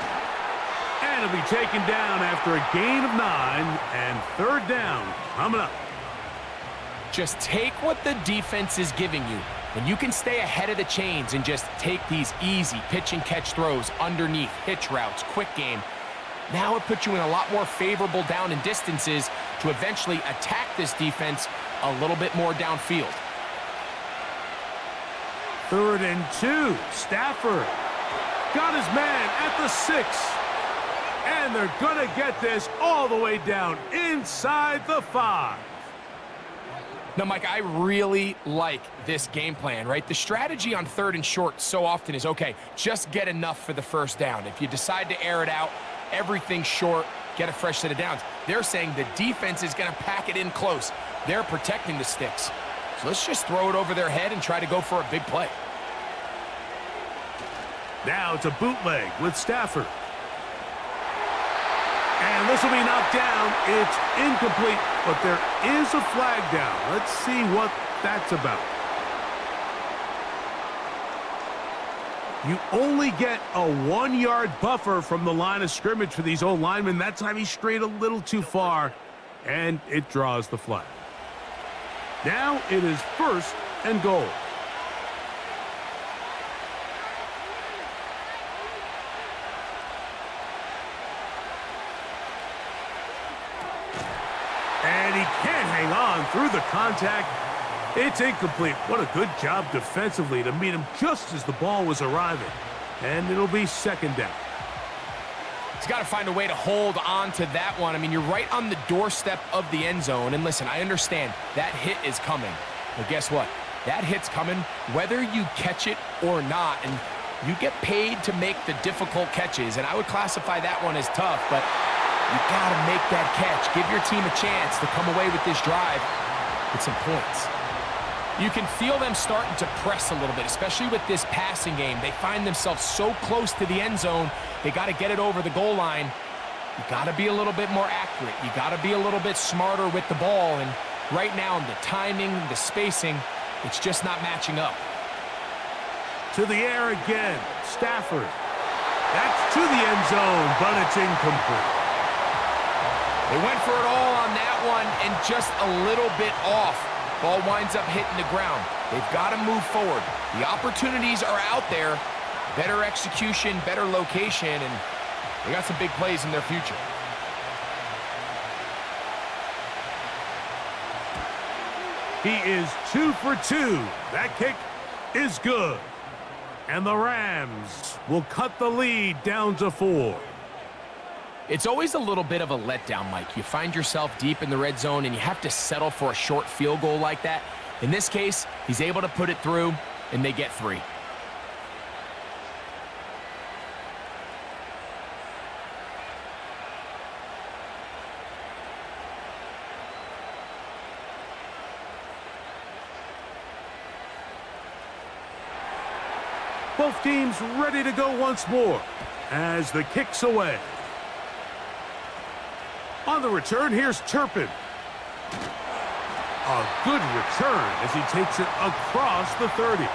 And it'll be taken down after a gain of 9, and 3rd down coming up.
Just take what the defense is giving you. When you can stay ahead of the chains and just take these easy pitch and catch throws underneath, hitch routes, quick game, now it puts you in a lot more favorable down and distances to eventually attack this defense a little bit more downfield.
3rd and 2. Stafford got his man at the 6. And they're going to get this all the way down inside the 5.
Now, Mike, I really like this game plan, right? The strategy on 3rd and short so often is, okay, just get enough for the first down. If you decide to air it out, everything's short, get a fresh set of downs. They're saying the defense is going to pack it in close. They're protecting the sticks. So let's just throw it over their head and try to go for a big play.
Now it's a bootleg with Stafford. And this will be knocked down. It's incomplete, but there is a flag down. Let's see what that's about. You only get a 1-yard buffer from the line of scrimmage for these old linemen. That time he strayed a little too far, and it draws the flag. Now it is 1st and goal. And he can't hang on through the contact. It's incomplete. What a good job defensively to meet him just as the ball was arriving. And it'll be 2nd down.
He's got to find a way to hold on to that one. I mean, you're right on the doorstep of the end zone. And listen, I understand that hit is coming. But guess what? That hit's coming whether you catch it or not. And you get paid to make the difficult catches. And I would classify that one as tough, but you got to make that catch. Give your team a chance to come away with this drive with some points. You can feel them starting to press a little bit, especially with this passing game. They find themselves so close to the end zone, they got to get it over the goal line. You got to be a little bit more accurate. You got to be a little bit smarter with the ball. And right now, the timing, the spacing, it's just not matching up.
To the air again. Stafford. That's to the end zone, but it's incomplete.
They went for it all on that one and just a little bit off. Ball winds up hitting the ground. They've got to move forward. The opportunities are out there. Better execution, better location, and they got some big plays in their future.
He is 2 for 2. That kick is good. And the Rams will cut the lead down to 4.
It's always a little bit of a letdown, Mike. You find yourself deep in the red zone, and you have to settle for a short field goal like that. In this case, he's able to put it through, and they get 3.
Both teams ready to go once more as the kick's away. On the return, here's Turpin. A good return as he takes it across the 30.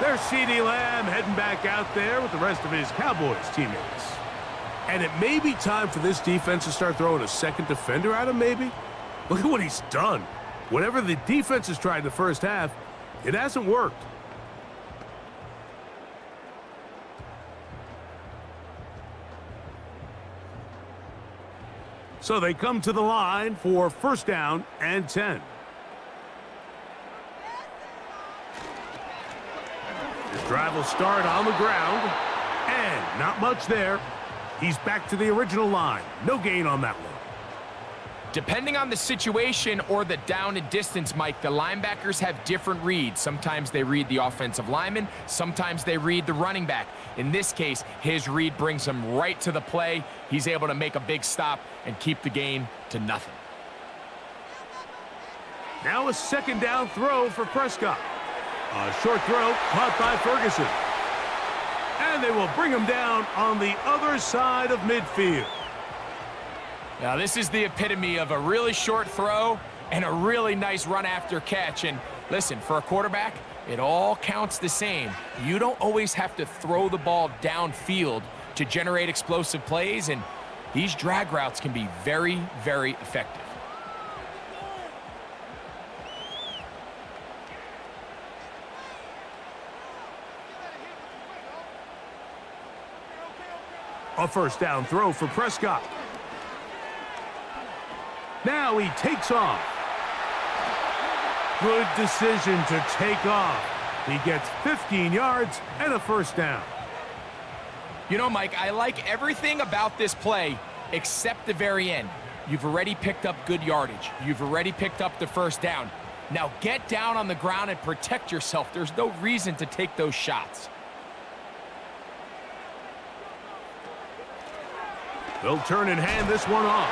There's CeeDee Lamb heading back out there with the rest of his Cowboys teammates. And it may be time for this defense to start throwing a second defender at him, maybe. Look at what he's done. Whatever the defense has tried in the first half, it hasn't worked. So they come to the line for 1st down and 10. This drive will start on the ground. And not much there. He's back to the original line. No gain on that one.
Depending on the situation or the down and distance, Mike, the linebackers have different reads. Sometimes they read the offensive lineman. Sometimes they read the running back. In this case, his read brings him right to the play. He's able to make a big stop and keep the gain to nothing.
Now a 2nd down throw for Prescott. A short throw caught by Ferguson. And they will bring him down on the other side of midfield.
Now, this is the epitome of a really short throw and a really nice run after catch. And listen, for a quarterback, it all counts the same. You don't always have to throw the ball downfield to generate explosive plays, and these drag routes can be very, very effective.
A 1st down throw for Prescott. Now he takes off. Good decision to take off. He gets 15 yards and a first down.
You know, Mike, I like everything about this play except the very end. You've already picked up good yardage. You've already picked up the first down. Now get down on the ground and protect yourself. There's no reason to take those shots.
They'll turn and hand this one off.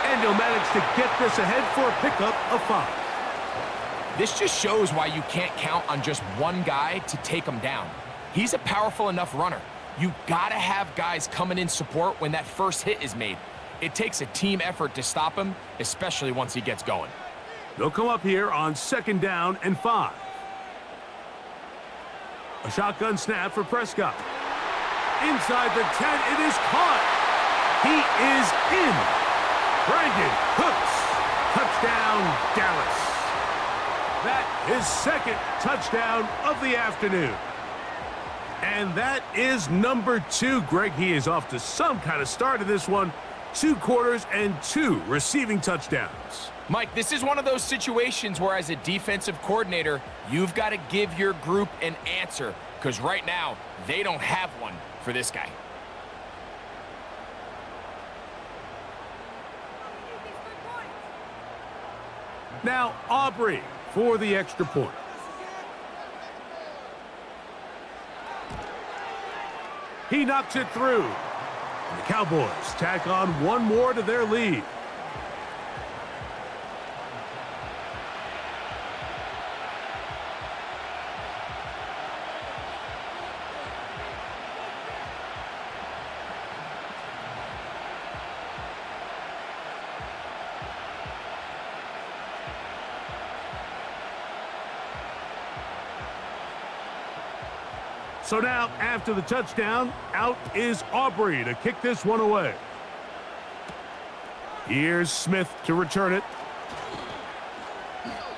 And he'll manage to get this ahead for a pickup of 5.
This just shows why you can't count on just one guy to take him down. He's a powerful enough runner. You gotta have guys coming in support when that first hit is made. It takes a team effort to stop him, especially once he gets going.
They'll come up here on 2nd down and 5. A shotgun snap for Prescott. Inside the 10, it is caught. He is in. Brandon Cooks. Touchdown, Dallas. That is 2nd touchdown of the afternoon. And that is number 2. Greg, he is off to some kind of start in this one. 2 quarters and 2 receiving touchdowns.
Mike, this is one of those situations where as a defensive coordinator, you've got to give your group an answer, because right now, they don't have one for this guy.
Now, Aubrey for the extra point. He knocks it through. And the Cowboys tack on one more to their lead. So now, after the touchdown, out is Aubrey to kick this one away. Here's Smith to return it.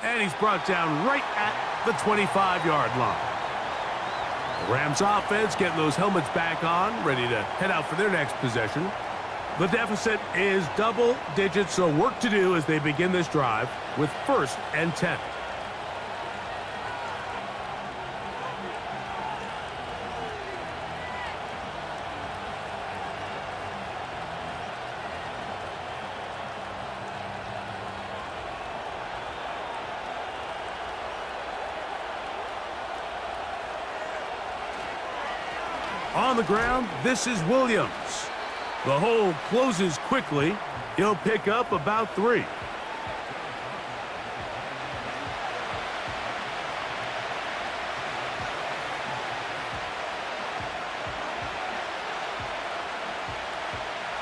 And he's brought down right at the 25-yard line. The Rams offense getting those helmets back on, ready to head out for their next possession. The deficit is double digits, so work to do as they begin this drive with 1st and 10. On the ground, this is Williams. The hole closes quickly. He'll pick up about 3.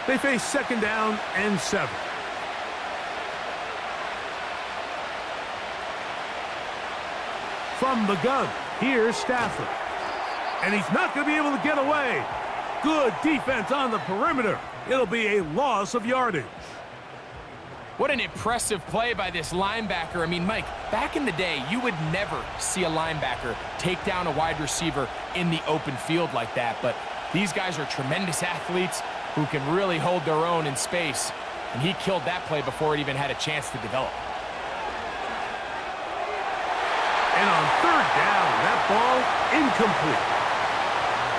They face 2nd down and 7. From the gun, here's Stafford. And he's not going to be able to get away. Good defense on the perimeter. It'll be a loss of yardage.
What an impressive play by this linebacker. I mean, Mike, back in the day, you would never see a linebacker take down a wide receiver in the open field like that. But these guys are tremendous athletes who can really hold their own in space. And he killed that play before it even had a chance to develop.
And on 3rd down, that ball incomplete.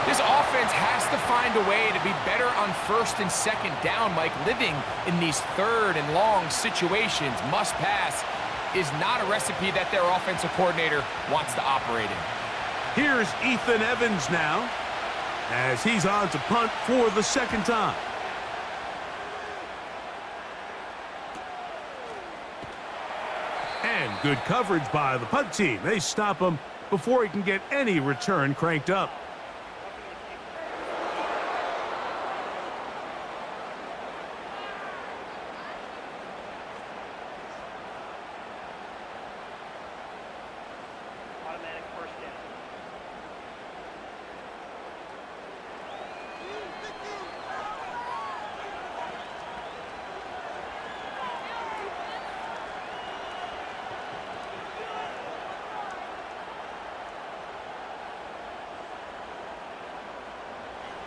This offense has to find a way to be better on 1st and 2nd down, Mike. Living in these 3rd and long situations, must pass, is not a recipe that their offensive coordinator wants to operate in.
Here's Ethan Evans now, as he's on to punt for the 2nd time. And good coverage by the punt team. They stop him before he can get any return cranked up.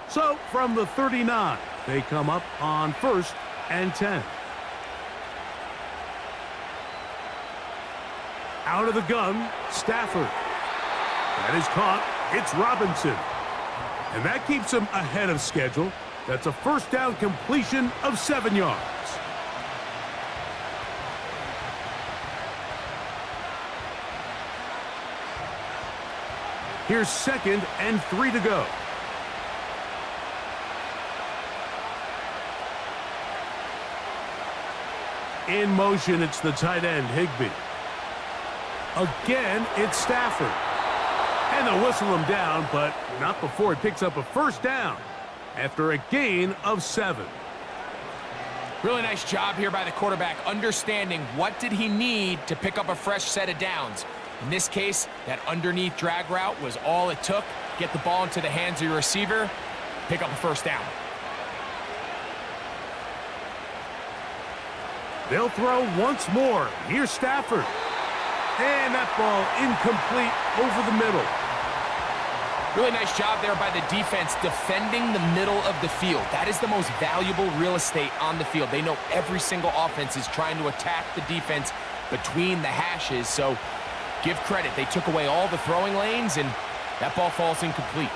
So, from the 39, they come up on 1st and 10. Out of the gun, Stafford. That is caught. It's Robinson. And that keeps him ahead of schedule. That's a first down completion of 7 yards. Here's 2nd and 3 to go. In motion, it's the tight end, Higbee. Again, it's Stafford. And they'll whistle him down, but not before he picks up a first down after a gain of 7.
Really nice job here by the quarterback, understanding what did he need to pick up a fresh set of downs. In this case, that underneath drag route was all it took. Get the ball into the hands of your receiver, pick up a first down.
They'll throw once more. Here's Stafford. And that ball incomplete over the middle.
Really nice job there by the defense defending the middle of the field. That is the most valuable real estate on the field. They know every single offense is trying to attack the defense between the hashes, so give credit. They took away all the throwing lanes, and that ball falls incomplete.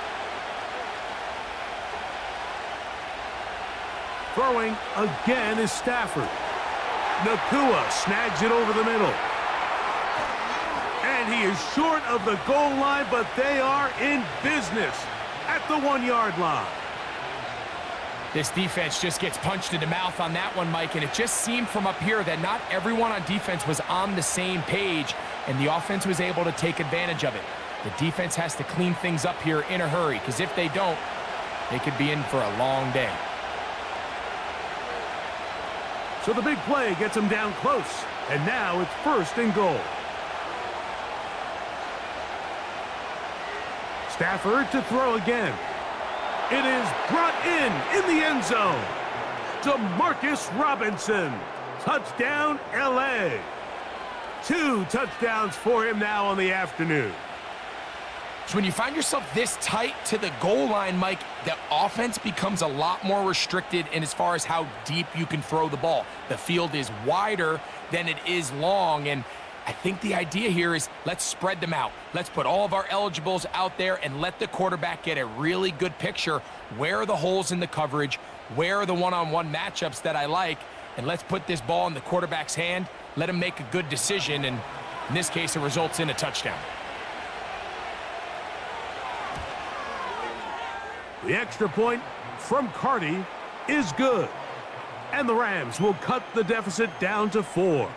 Throwing again is Stafford. Nakua snags it over the middle. And he is short of the goal line, but they are in business at the 1-yard line.
This defense just gets punched in the mouth on that one, Mike, and it just seemed from up here that not everyone on defense was on the same page, and the offense was able to take advantage of it. The defense has to clean things up here in a hurry, because if they don't, they could be in for a long day.
So the big play gets him down close, and now it's 1st and goal. Stafford to throw again. It is brought in the end zone. DeMarcus Robinson. Touchdown, L.A. 2 touchdowns for him now on the afternoon.
So when you find yourself this tight to the goal line, Mike, the offense becomes a lot more restricted in as far as how deep you can throw the ball. The field is wider than it is long, and I think the idea here is let's spread them out. Let's put all of our eligibles out there and let the quarterback get a really good picture. Where are the holes in the coverage? Where are the one-on-one matchups that I like? And let's put this ball in the quarterback's hand, let him make a good decision, and in this case, it results in a touchdown.
The extra point from Carty is good. And the Rams will cut the deficit down to 4.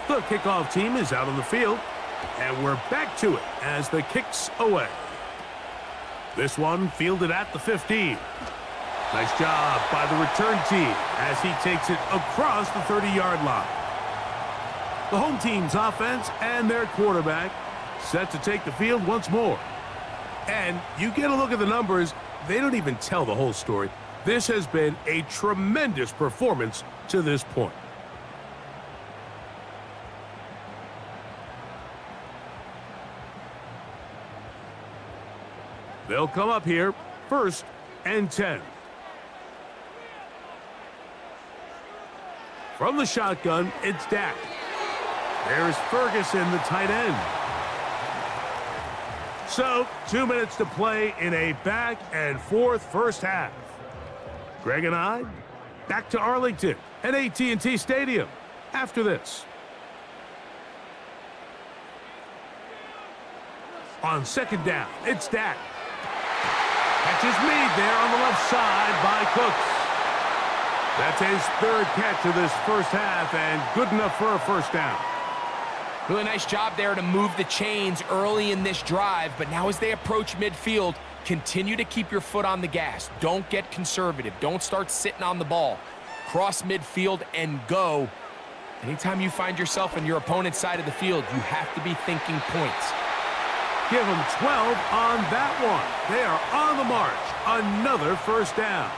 The kickoff team is out on the field, and we're back to it as the kick's away. This one fielded at the 15. Nice job by the return team as he takes it across the 30-yard line. The home team's offense and their quarterback set to take the field once more. And you get a look at the numbers, they don't even tell the whole story. This has been a tremendous performance to this point. They'll come up here, 1st and 10. From the shotgun, it's Dak. There's Ferguson, the tight end. So, 2 minutes to play in a back-and-forth first half. Greg and I, back to Arlington at AT&T Stadium after this. On 2nd down, it's Dak. Catch is made there on the left side by Cooks. That's his 3rd catch of this first half, and good enough for a first down.
Really nice job there to move the chains early in this drive, but now as they approach midfield, continue to keep your foot on the gas. Don't get conservative. Don't start sitting on the ball. Cross midfield and go. Anytime you find yourself on your opponent's side of the field, you have to be thinking points.
Give them 12 on that one. They are on the march. Another first down.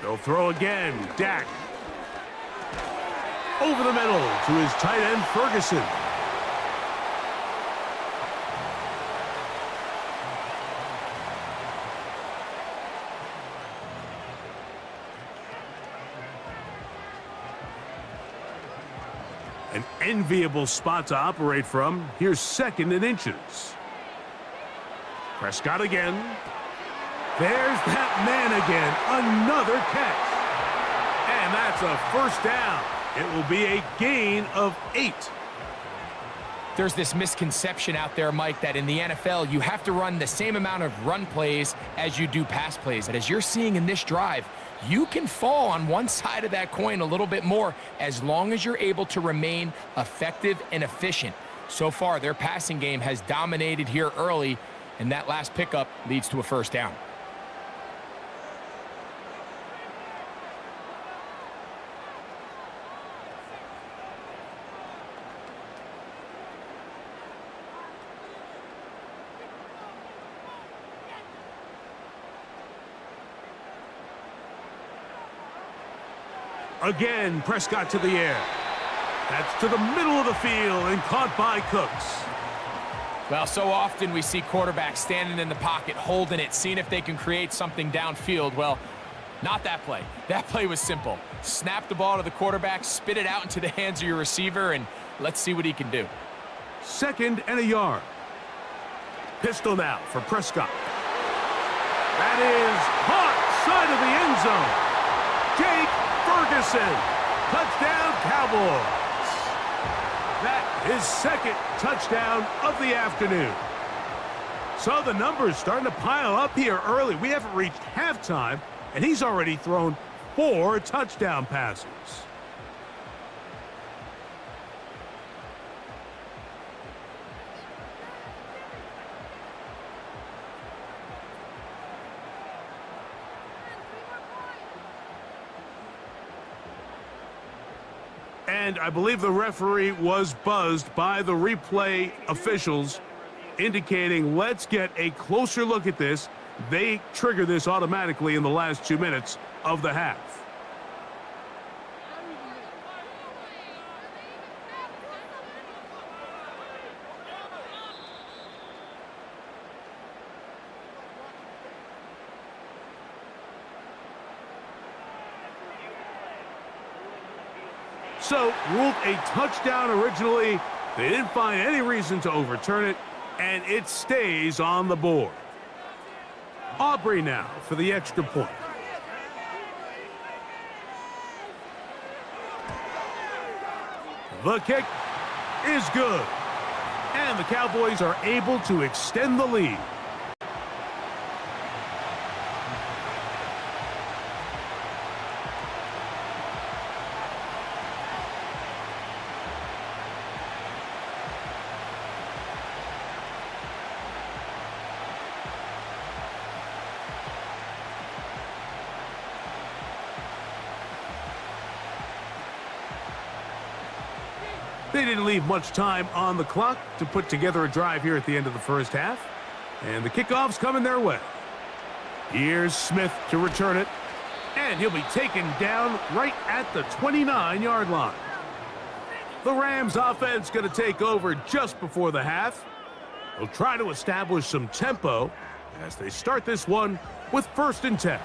They'll throw again. Dak. Over the middle to his tight end, Ferguson. An enviable spot to operate from. Here's 2nd and inches. Prescott again. There's that man again. Another catch. And that's a first down. It will be a gain of 8.
There's this misconception out there, Mike, that in the NFL, you have to run the same amount of run plays as you do pass plays. And as you're seeing in this drive, you can fall on one side of that coin a little bit more as long as you're able to remain effective and efficient. So far, their passing game has dominated here early, and that last pickup leads to a first down.
Again, Prescott to the air. That's to the middle of the field and caught by Cooks.
Well, so often we see quarterbacks standing in the pocket, holding it, seeing if they can create something downfield. Well, not that play. That play was simple. Snap the ball to the quarterback, spit it out into the hands of your receiver, and let's see what he can do.
2nd and a yard. Pistol now for Prescott. That is caught side of the end zone. Jake Ferguson, touchdown Cowboys. That is 2nd touchdown of the afternoon. So the numbers starting to pile up here early. We haven't reached halftime, and he's already thrown 4 touchdown passes. And I believe the referee was buzzed by the replay officials, indicating let's get a closer look at this. They trigger this automatically in the last 2 minutes of the half. So, ruled a touchdown originally. They didn't find any reason to overturn it, and it stays on the board. Aubrey now for the extra point. The kick is good, and the Cowboys are able to extend the lead. They didn't leave much time on the clock to put together a drive here at the end of the first half. And the kickoff's coming their way. Here's Smith to return it. And he'll be taken down right at the 29-yard line. The Rams offense going to take over just before the half. They'll try to establish some tempo as they start this one with 1st and 10.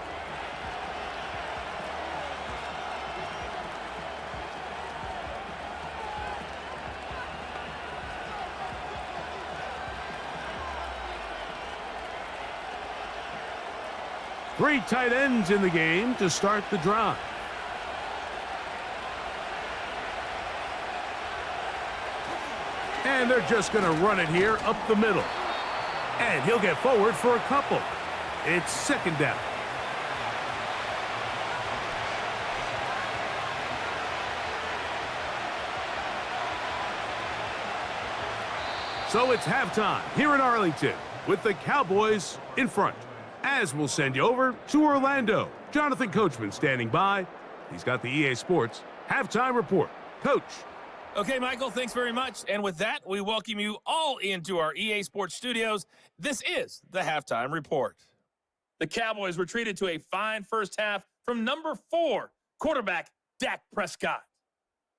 Three tight ends in the game to start the drive. And they're just going to run it here up the middle. And he'll get forward for a couple. It's 2nd down. So it's halftime here in Arlington with the Cowboys in front. As we'll send you over to Orlando. Jonathan Coachman standing by. He's got the EA Sports halftime report. Coach.
Okay, Michael, thanks very much. And with that, we welcome you all into our EA Sports studios. This is the halftime report. The Cowboys were treated to a fine first half from number 4 quarterback Dak Prescott.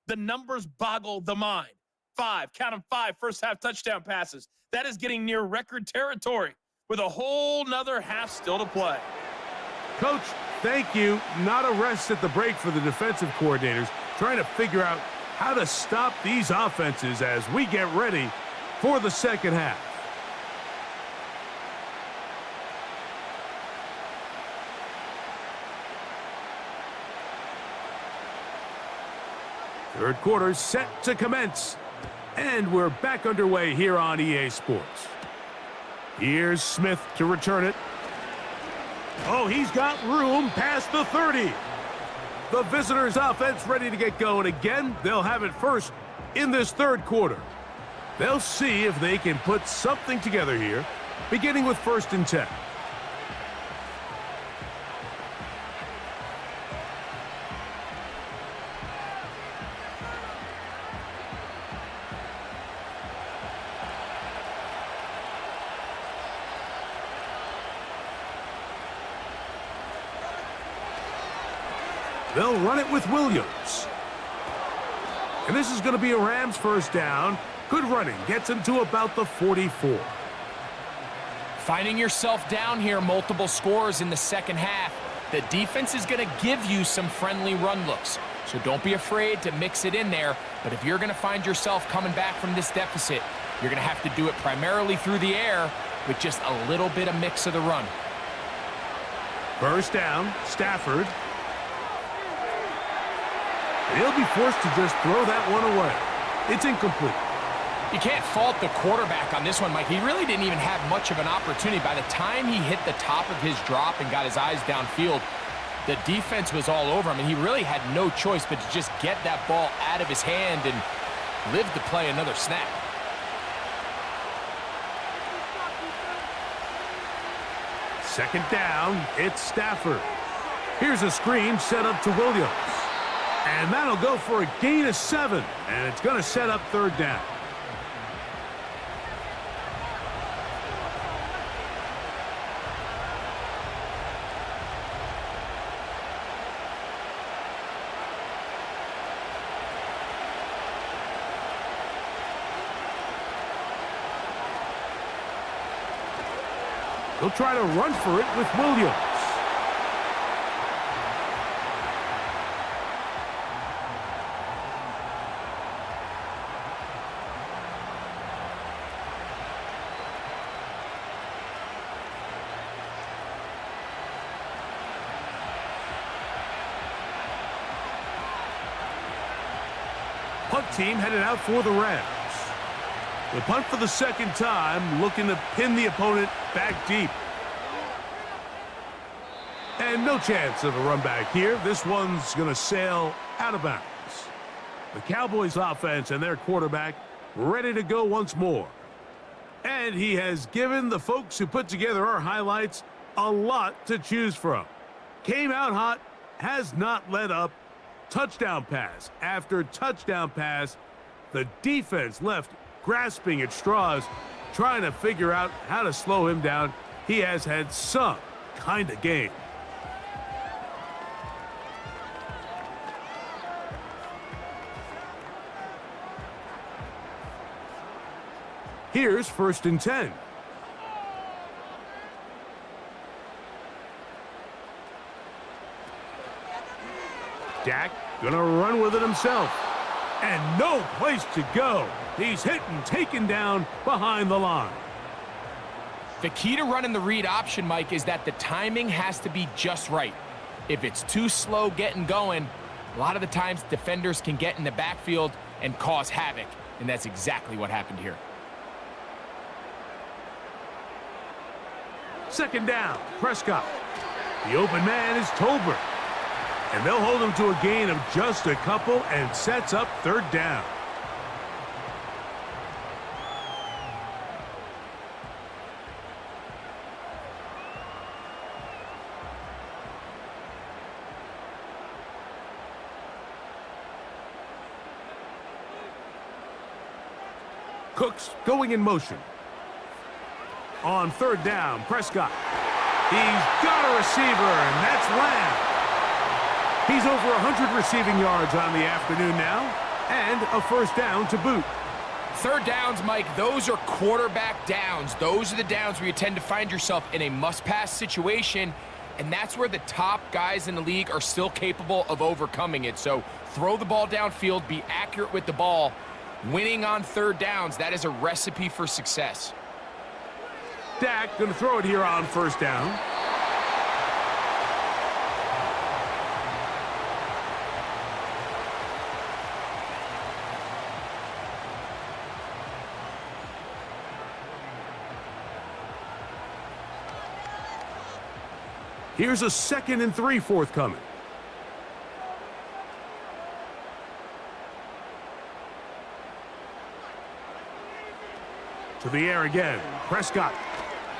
The numbers boggle the mind. 5, count them 5 first half touchdown passes. That is getting near record territory with a whole nother half still to play.
Coach, thank you. Not a rest at the break for the defensive coordinators, trying to figure out how to stop these offenses as we get ready for the second half. Third quarter set to commence. And we're back underway here on EA Sports. Here's Smith to return it. Oh, he's got room past the 30. The visitors' offense ready to get going again. They'll have it first in this third quarter. They'll see if they can put something together here, beginning with 1st and 10. They'll run it with Williams. And this is going to be a Rams first down. Good running. Gets him to about the 44.
Finding yourself down here, multiple scores in the second half. The defense is going to give you some friendly run looks. So don't be afraid to mix it in there. But if you're going to find yourself coming back from this deficit, you're going to have to do it primarily through the air with just a little bit of mix of the run.
First down, Stafford. He'll be forced to just throw that one away. It's incomplete.
You can't fault the quarterback on this one, Mike. He really didn't even have much of an opportunity. By the time he hit the top of his drop and got his eyes downfield, the defense was all over him, and he really had no choice but to just get that ball out of his hand and live to play another snap.
Second down, it's Stafford. Here's a screen set up to Williams. And that'll go for a gain of 7, and it's going to set up 3rd down. He'll try to run for it with Williams. Punt team headed out for the Rams. The punt for the second time, looking to pin the opponent back deep. And no chance of a run back here. This one's going to sail out of bounds. The Cowboys offense and their quarterback ready to go once more. And he has given the folks who put together our highlights a lot to choose from. Came out hot, has not let up. Touchdown pass after touchdown pass. The defense left grasping at straws, trying to figure out how to slow him down. He has had some kind of game. Here's 1st and 10. Dak gonna run with it himself. And no place to go. He's hit and taken down behind the line.
The key to running the read option, Mike, is that the timing has to be just right. If it's too slow getting going, a lot of the times defenders can get in the backfield and cause havoc. And that's exactly what happened here.
Second down, Prescott. The open man is Tolbert. And they'll hold him to a gain of just a couple and sets up 3rd down. Cooks going in motion. On third down, Prescott. He's got a receiver, and that's Lamb. He's over 100 receiving yards on the afternoon now, and a first down to boot.
Third downs, Mike, those are quarterback downs. Those are the downs where you tend to find yourself in a must-pass situation, and that's where the top guys in the league are still capable of overcoming it. So throw the ball downfield, be accurate with the ball. Winning on third downs, that is a recipe for success.
Dak going to throw it here on first down. Here's a 2nd and 3 forthcoming. To the air again. Prescott.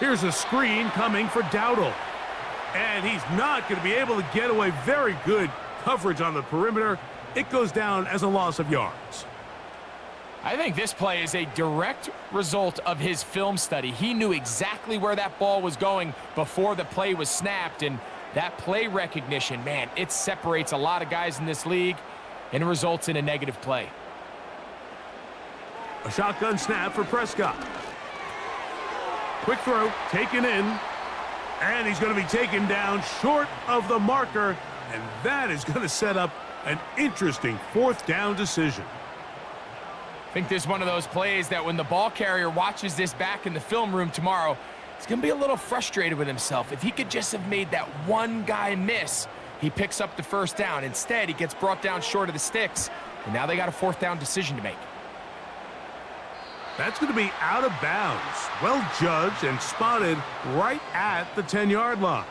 Here's a screen coming for Dowdle. And he's not going to be able to get away. Very good coverage on the perimeter. It goes down as a loss of yards.
I think this play is a direct result of his film study. He knew exactly where that ball was going before the play was snapped, and that play recognition, man, it separates a lot of guys in this league and results in a negative play.
A shotgun snap for Prescott. Quick throw, taken in, and he's going to be taken down short of the marker, and that is going to set up an interesting fourth down decision.
I think this is one of those plays that when the ball carrier watches this back in the film room tomorrow, he's going to be a little frustrated with himself. If he could just have made that one guy miss, he picks up the first down. Instead, he gets brought down short of the sticks, and now they got a fourth down decision to make.
That's going to be out of bounds. Well judged and spotted right at the 10-yard line.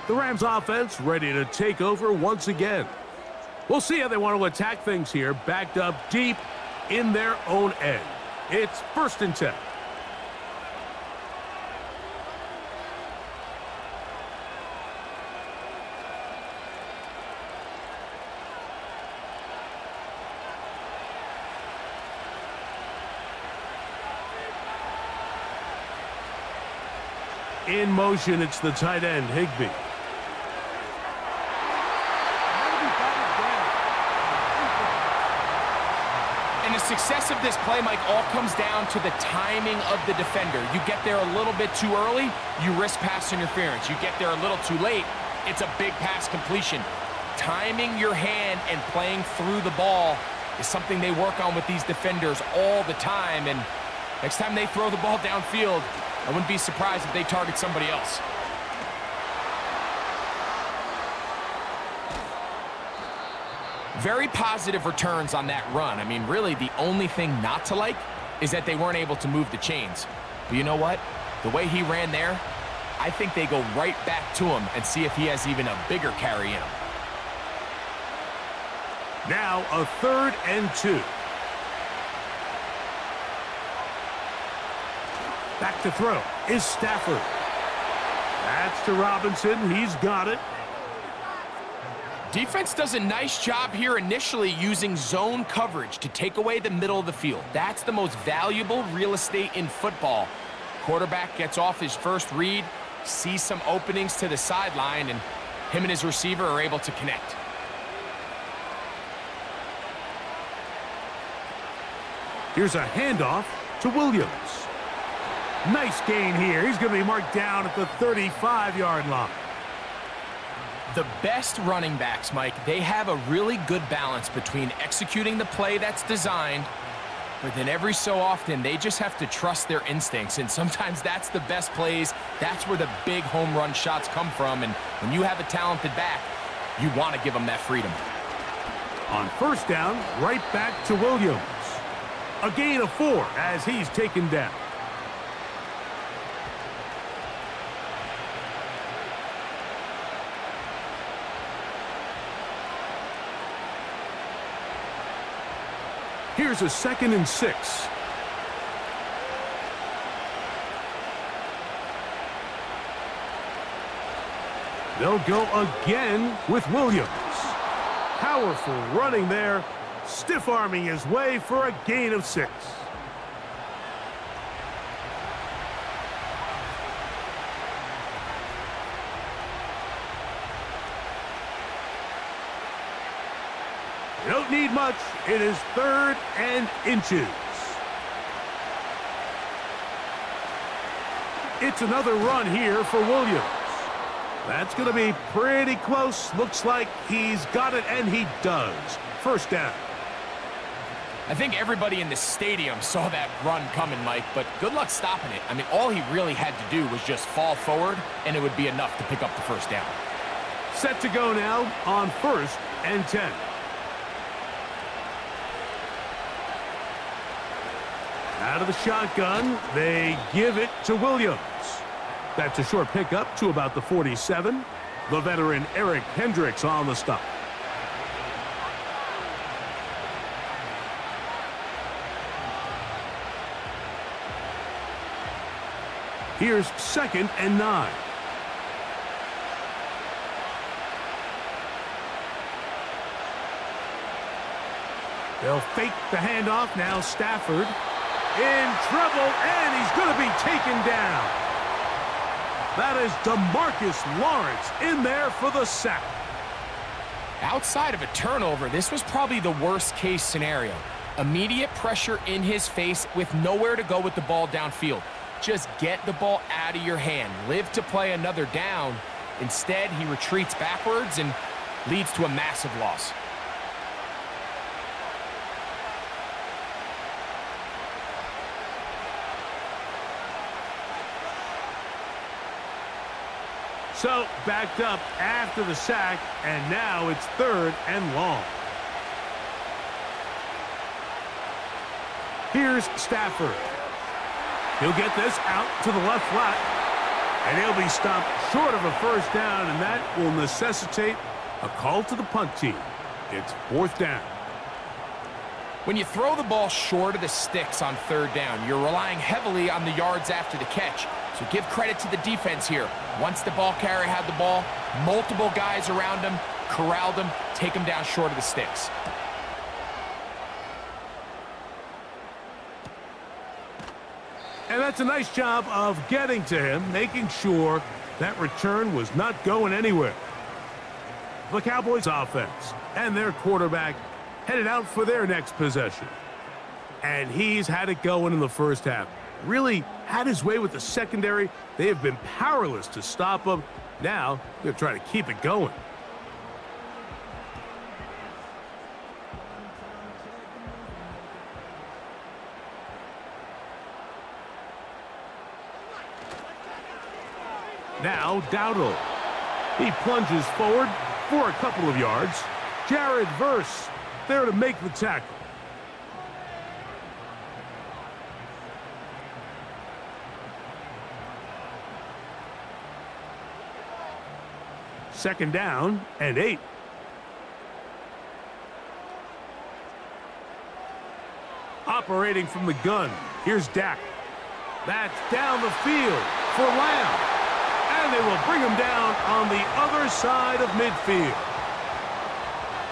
The Rams offense ready to take over once again. We'll see how they want to attack things here, backed up deep in their own end. It's 1st and 10. In motion, it's the tight end, Higbee.
And the success of this play, Mike, all comes down to the timing of the defender. You get there a little bit too early, you risk pass interference. You get there a little too late, it's a big pass completion. Timing your hand and playing through the ball is something they work on with these defenders all the time. And next time they throw the ball downfield, I wouldn't be surprised if they target somebody else. Very positive returns on that run. I mean, really, the only thing not to like is that they weren't able to move the chains. But you know what? The way he ran there, I think they go right back to him and see if he has even a bigger carry in him.
Now a 3rd and 2. Back to throw is Stafford. That's to Robinson. He's got it.
Defense does a nice job here initially using zone coverage to take away the middle of the field. That's the most valuable real estate in football. Quarterback gets off his first read, sees some openings to the sideline, and him and his receiver are able to connect.
Here's a handoff to Williams. Nice gain here. He's going to be marked down at the 35-yard line.
The best running backs, Mike, they have a really good balance between executing the play that's designed, but then every so often they just have to trust their instincts, and sometimes that's the best plays. That's where the big home run shots come from, and when you have a talented back, you want to give them that freedom.
On first down, right back to Williams. A gain of 4 as he's taken down. Here's a 2nd and 6. They'll go again with Williams. Powerful running there, stiff-arming his way for a gain of 6. You don't need much. It is 3rd and inches. It's another run here for Williams. That's going to be pretty close. Looks like he's got it, and he does. First down.
I think everybody in the stadium saw that run coming, Mike, but good luck stopping it. I mean, all he really had to do was just fall forward, and it would be enough to pick up the first down.
Set to go now on 1st and 10. Out of the shotgun, they give it to Williams. That's a short pickup to about the 47. The veteran Eric Hendricks on the stop. Here's 2nd and 9. They'll fake the handoff. Now Stafford in trouble, and he's going to be taken down. That is DeMarcus Lawrence in there for the sack.
Outside of a turnover, this was probably the worst case scenario. Immediate pressure in his face with nowhere to go with the ball downfield. Just get the ball out of your hand. Live to play another down. Instead, he retreats backwards and leads to a massive loss.
So, backed up after the sack, and now it's 3rd and long. Here's Stafford. He'll get this out to the left flat, and he'll be stopped short of a first down, and that will necessitate a call to the punt team. It's 4th down.
When you throw the ball short of the sticks on 3rd down, you're relying heavily on the yards after the catch. So give credit to the defense here. Once the ball carrier had the ball, multiple guys around him, corralled him, take him down short of the sticks.
And that's a nice job of getting to him, making sure that return was not going anywhere. The Cowboys offense and their quarterback headed out for their next possession. And he's had it going in the first half. Really had his way with the secondary. They have been powerless to stop him. Now they're trying to keep it going. Now Dowdle. He plunges forward for a couple of yards. Jared Verse there to make the tackle. Second down and 8. Operating from the gun. Here's Dak. That's down the field for Lamb. And they will bring him down on the other side of midfield.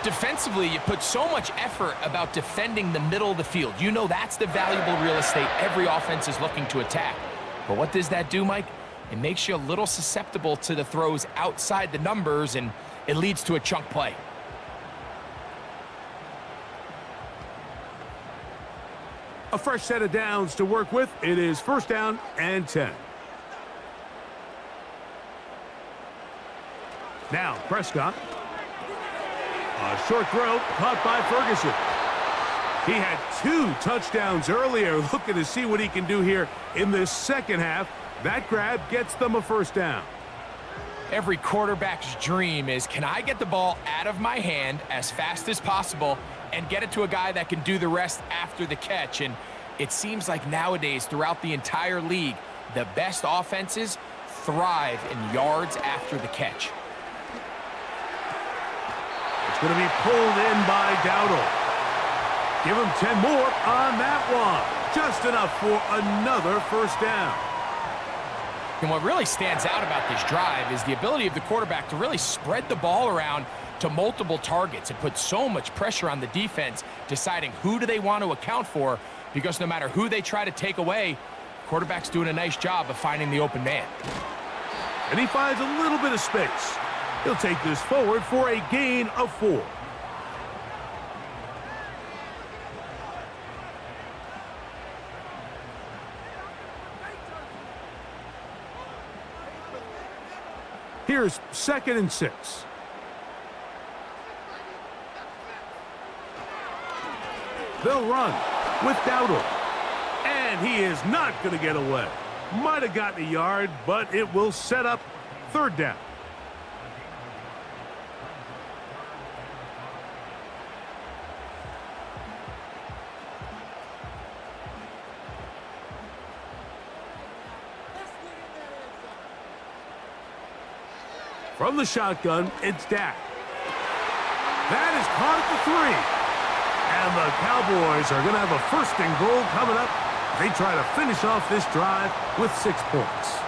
Defensively, you put so much effort about defending the middle of the field. You know that's the valuable real estate every offense is looking to attack. But what does that do, Mike? It makes you a little susceptible to the throws outside the numbers, and it leads to a chunk play.
A fresh set of downs to work with. It is 1st down and 10. Now Prescott. A short throw caught by Ferguson. He had 2 touchdowns earlier. Looking to see what he can do here in this second half. That grab gets them a first down.
Every quarterback's dream is, can I get the ball out of my hand as fast as possible and get it to a guy that can do the rest after the catch? And it seems like nowadays throughout the entire league, the best offenses thrive in yards after the catch.
It's going to be pulled in by Dowdle. Give him 10 more on that one. Just enough for another first down.
And what really stands out about this drive is the ability of the quarterback to really spread the ball around to multiple targets. It puts so much pressure on the defense deciding who do they want to account for, because no matter who they try to take away, the quarterback's doing a nice job of finding the open man.
And he finds a little bit of space. He'll take this forward for a gain of 4. Here's 2nd and 6. They'll run with Dowdle. And he is not going to get away. Might have gotten a yard, but it will set up 3rd down. From the shotgun, it's Dak. That is caught at the 3. And the Cowboys are going to have a 1st and goal coming up. They try to finish off this drive with 6 points.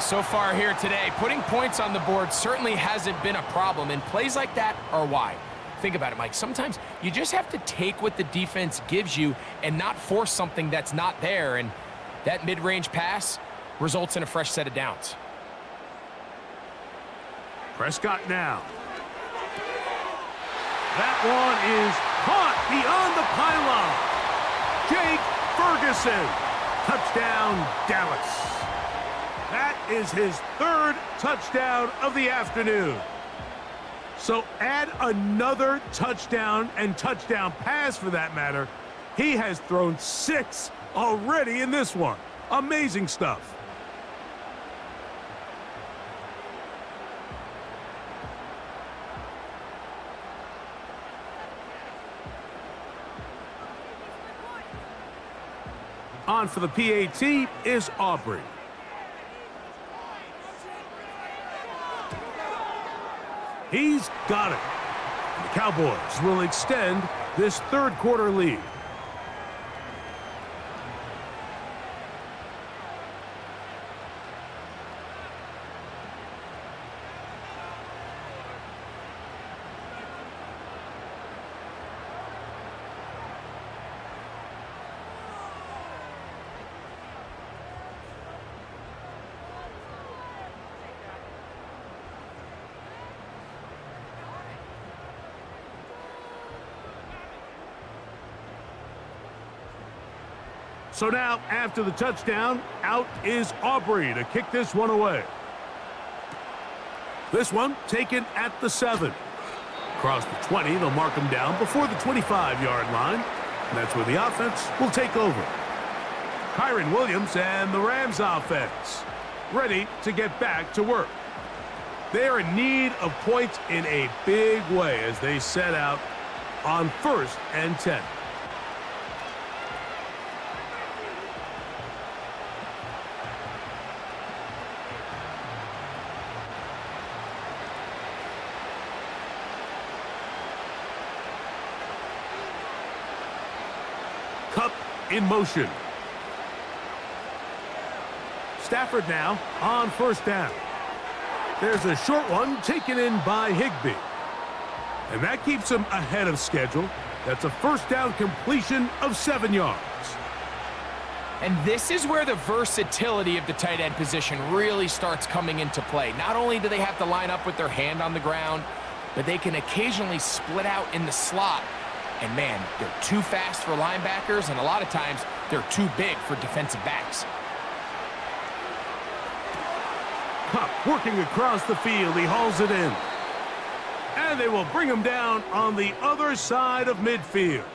So far here today, putting points on the board certainly hasn't been a problem, and plays like that are why. Think about it, Mike. Sometimes you just have to take what the defense gives you and not force something that's not there, and that mid-range pass results in a fresh set of downs.
Prescott now. That one is caught beyond the pylon. Jake Ferguson. Touchdown, Dallas. That is his 3rd touchdown of the afternoon. So add another touchdown and touchdown pass for that matter. He has thrown 6 already in this one. Amazing stuff. On for the PAT is Aubrey. He's got it. The Cowboys will extend this 3rd quarter lead. So now, after the touchdown, out is Aubrey to kick this one away. This one taken at the 7. Across the 20, they'll mark him down before the 25-yard line. And that's where the offense will take over. Kyron Williams and the Rams offense ready to get back to work. They are in need of points in a big way as they set out on 1st and 10. Cup in motion. Stafford now on 1st down. There's a short one taken in by Higbee. And that keeps him ahead of schedule. That's a 1st down completion of 7 yards.
And this is where the versatility of the tight end position really starts coming into play. Not only do they have to line up with their hand on the ground, but they can occasionally split out in the slot. And man, they're too fast for linebackers, and a lot of times they're too big for defensive backs.
Cup working across the field. He hauls it in. And they will bring him down on the other side of midfield.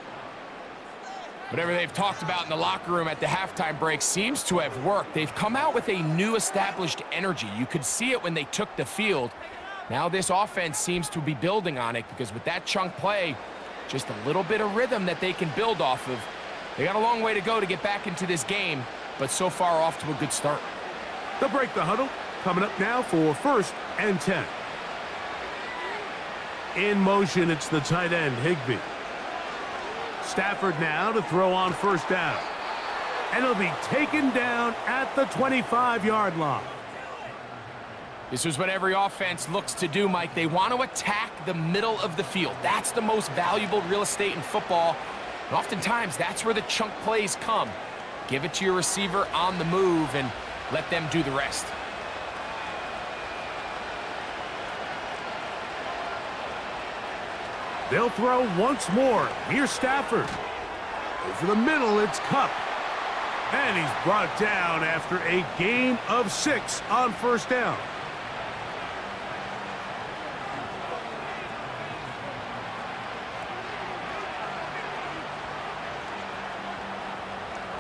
Whatever they've talked about in the locker room at the halftime break seems to have worked. They've come out with a new established energy. You could see it when they took the field. Now this offense seems to be building on it, because with that chunk play, just a little bit of rhythm that they can build off of. They got a long way to go to get back into this game, but so far off to a good start.
They'll break the huddle. Coming up now for 1st and 10. In motion, it's the tight end, Higbee. Stafford now to throw on 1st down. And he'll be taken down at the 25-yard line.
This is what every offense looks to do, Mike. They want to attack the middle of the field. That's the most valuable real estate in football. And oftentimes, that's where the chunk plays come. Give it to your receiver on the move and let them do the rest.
They'll throw once more. Here's Stafford. Over the middle, it's Cup. And he's brought down after a gain of 6 on 1st down.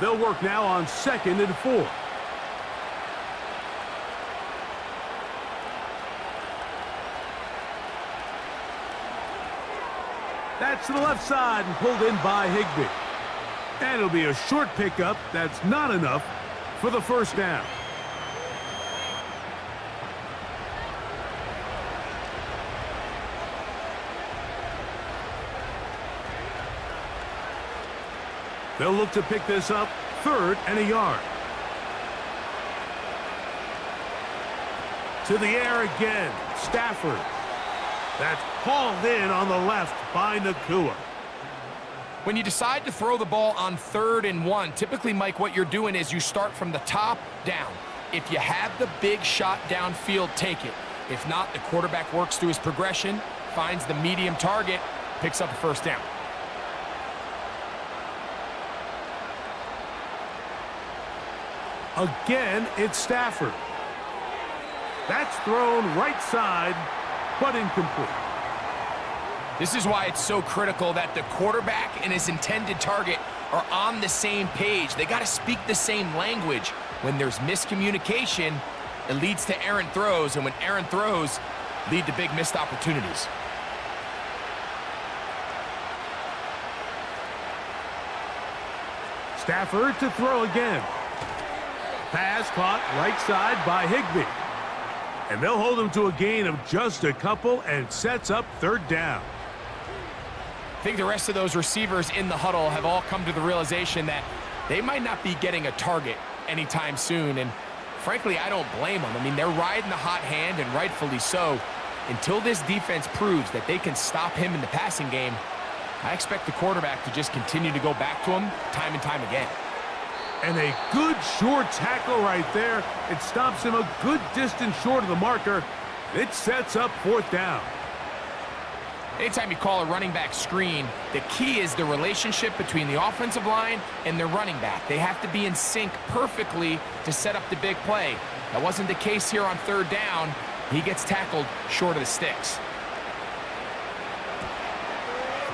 They'll work now on 2nd and 4. That's to the left side and pulled in by Higbee. And it'll be a short pickup. That's not enough for the first down. They'll look to pick this up 3rd and a yard. To the air again. Stafford. That's hauled in on the left by Nakua.
When you decide to throw the ball on 3rd and 1, typically, Mike, what you're doing is you start from the top down. If you have the big shot downfield, take it. If not, the quarterback works through his progression, finds the medium target, picks up a first down.
Again, it's Stafford. That's thrown right side, but incomplete.
This is why it's so critical that the quarterback and his intended target are on the same page. They got to speak the same language. When there's miscommunication, it leads to errant throws, and when errant throws lead to big missed opportunities.
Stafford to throw again. Pass caught right side by Higbee. And they'll hold him to a gain of just a couple and sets up 3rd down.
I think the rest of those receivers in the huddle have all come to the realization that they might not be getting a target anytime soon. And frankly, I don't blame them. I mean, they're riding the hot hand, and rightfully so. Until this defense proves that they can stop him in the passing game, I expect the quarterback to just continue to go back to him time and time again.
And a good short tackle right there. It stops him a good distance short of the marker. It sets up 4th down.
Anytime you call a running back screen, the key is the relationship between the offensive line and their running back. They have to be in sync perfectly to set up the big play. That wasn't the case here on 3rd down. He gets tackled short of the sticks.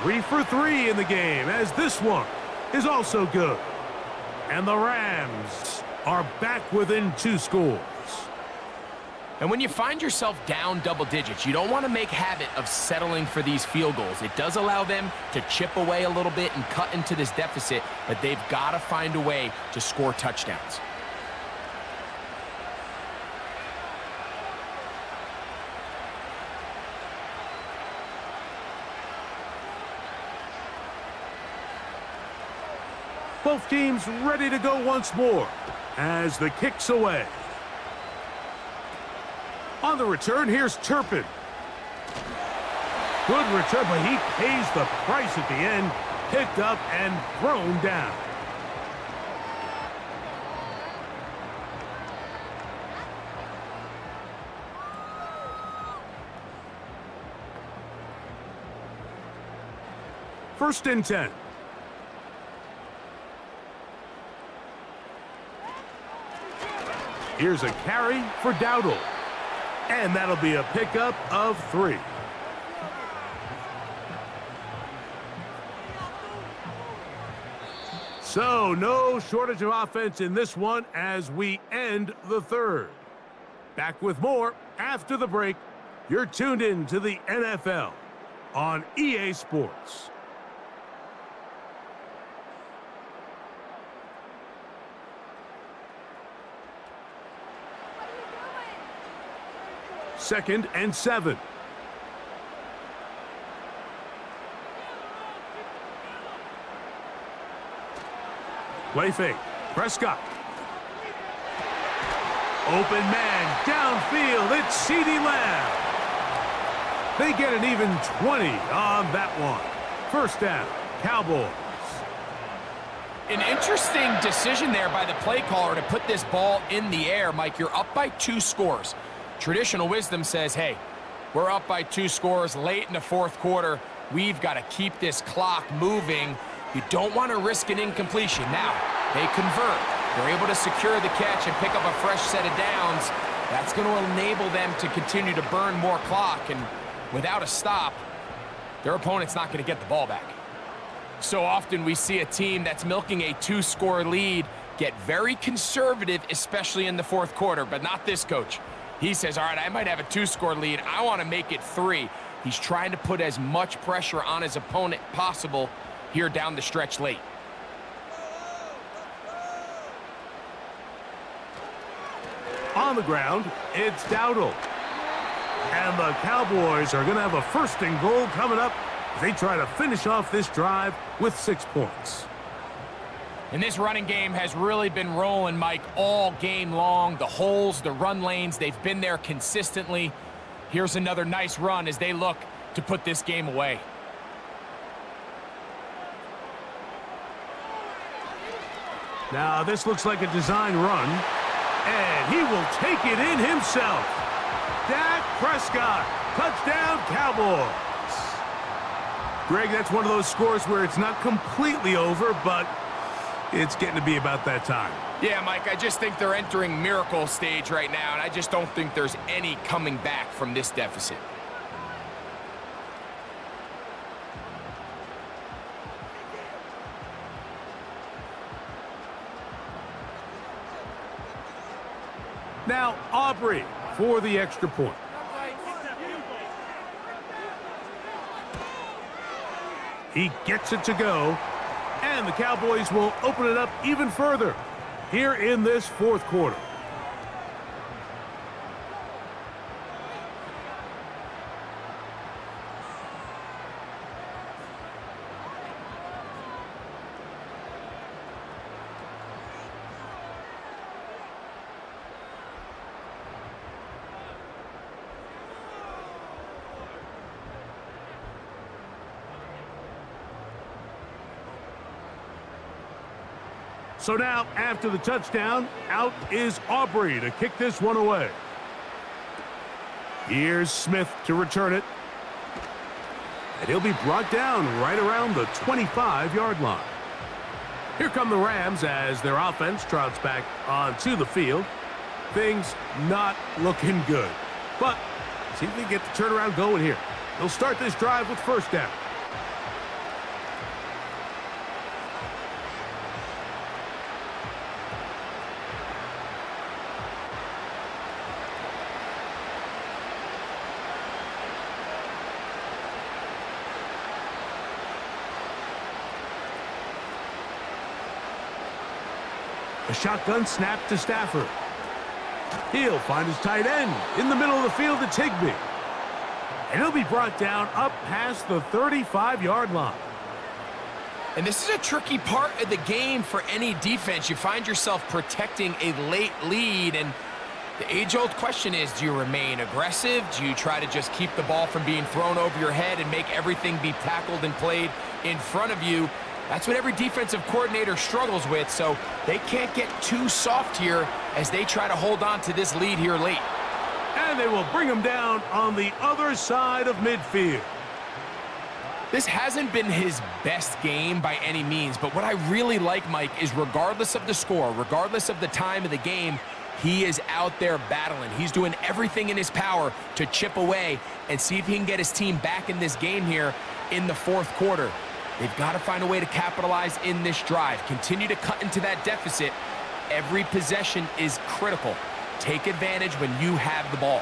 3 for 3 in the game, as this one is also good. And the Rams are back within 2 scores.
And when you find yourself down double digits, you don't want to make habit of settling for these field goals. It does allow them to chip away a little bit and cut into this deficit, but they've got to find a way to score touchdowns.
Both teams ready to go once more as the kick's away. On the return, here's Turpin. Good return, but he pays the price at the end. Picked up and thrown down. First and 10. Here's a carry for Dowdle. And that'll be a pickup of 3. So, no shortage of offense in this one as we end the 3rd. Back with more after the break. You're tuned in to the NFL on EA Sports. Second and 7. Play fake. Prescott. Open man downfield. It's CeeDee Lamb. They get an even 20 on that one. First down, Cowboys.
An interesting decision there by the play caller to put this ball in the air. Mike, you're up by 2 scores. Traditional wisdom says, hey, we're up by 2 scores late in the 4th quarter. We've got to keep this clock moving. You don't want to risk an incompletion. Now, they convert. They're able to secure the catch and pick up a fresh set of downs. That's going to enable them to continue to burn more clock. And without a stop, their opponent's not going to get the ball back. So often we see a team that's milking a 2-score lead get very conservative, especially in the fourth quarter, but not this coach. He says, all right, I might have a 2-score lead. I want to make it 3. He's trying to put as much pressure on his opponent possible here down the stretch late.
On the ground, it's Dowdle. And the Cowboys are going to have a 1st and goal coming up as they try to finish off this drive with 6 points.
And this running game has really been rolling, Mike, all game long. The holes, the run lanes, they've been there consistently. Here's another nice run as they look to put this game away.
Now, this looks like a design run, and he will take it in himself. Dak Prescott, touchdown Cowboys. Greg, that's one of those scores where it's not completely over, but it's getting to be about that time.
Yeah, Mike, I just think they're entering miracle stage right now, and I just don't think there's any coming back from this deficit.
Now, Aubrey for the extra point. He gets it to go, and the Cowboys will open it up even further here in this fourth quarter. So now, after the touchdown, out is Aubrey to kick this one away. Here's Smith to return it. And he'll be brought down right around the 25-yard line. Here come the Rams as their offense trots back onto the field. Things not looking good. But see if they get the turnaround going here. They'll start this drive with 1st down. A shotgun snap to Stafford. He'll find his tight end in the middle of the field. It's Higbee. And he'll be brought down up past the 35-yard line.
And this is a tricky part of the game for any defense. You find yourself protecting a late lead, and the age-old question is, do you remain aggressive? Do you try to just keep the ball from being thrown over your head and make everything be tackled and played in front of you? That's what every defensive coordinator struggles with, so they can't get too soft here as they try to hold on to this lead here late.
And they will bring him down on the other side of midfield.
This hasn't been his best game by any means, but what I really like, Mike, is regardless of the score, regardless of the time of the game, he is out there battling. He's doing everything in his power to chip away and see if he can get his team back in this game here in the fourth quarter. They've got to find a way to capitalize in this drive. Continue to cut into that deficit. Every possession is critical. Take advantage when you have the ball.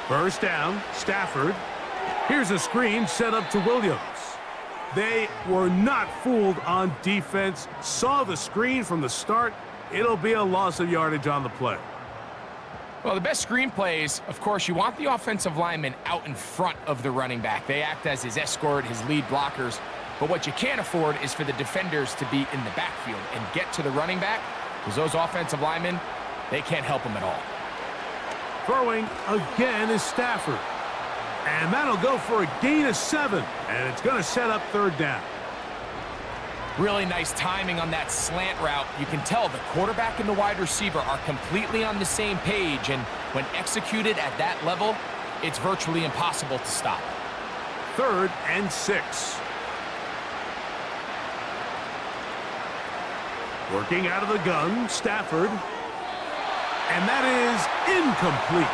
1st down, Stafford. Here's a screen set up to Williams. They were not fooled on defense. Saw the screen from the start. It'll be a loss of yardage on the play.
Well, the best screen plays, of course, you want the offensive lineman out in front of the running back. They act as his escort, his lead blockers. But what you can't afford is for the defenders to be in the backfield and get to the running back, because those offensive linemen, they can't help him at all.
Throwing again is Stafford. And that'll go for a gain of 7. And it's going to set up 3rd down.
Really nice timing on that slant route. You can tell the quarterback and the wide receiver are completely on the same page, and when executed at that level, it's virtually impossible to stop.
3rd and 6. Working out of the gun, Stafford. And that is incomplete.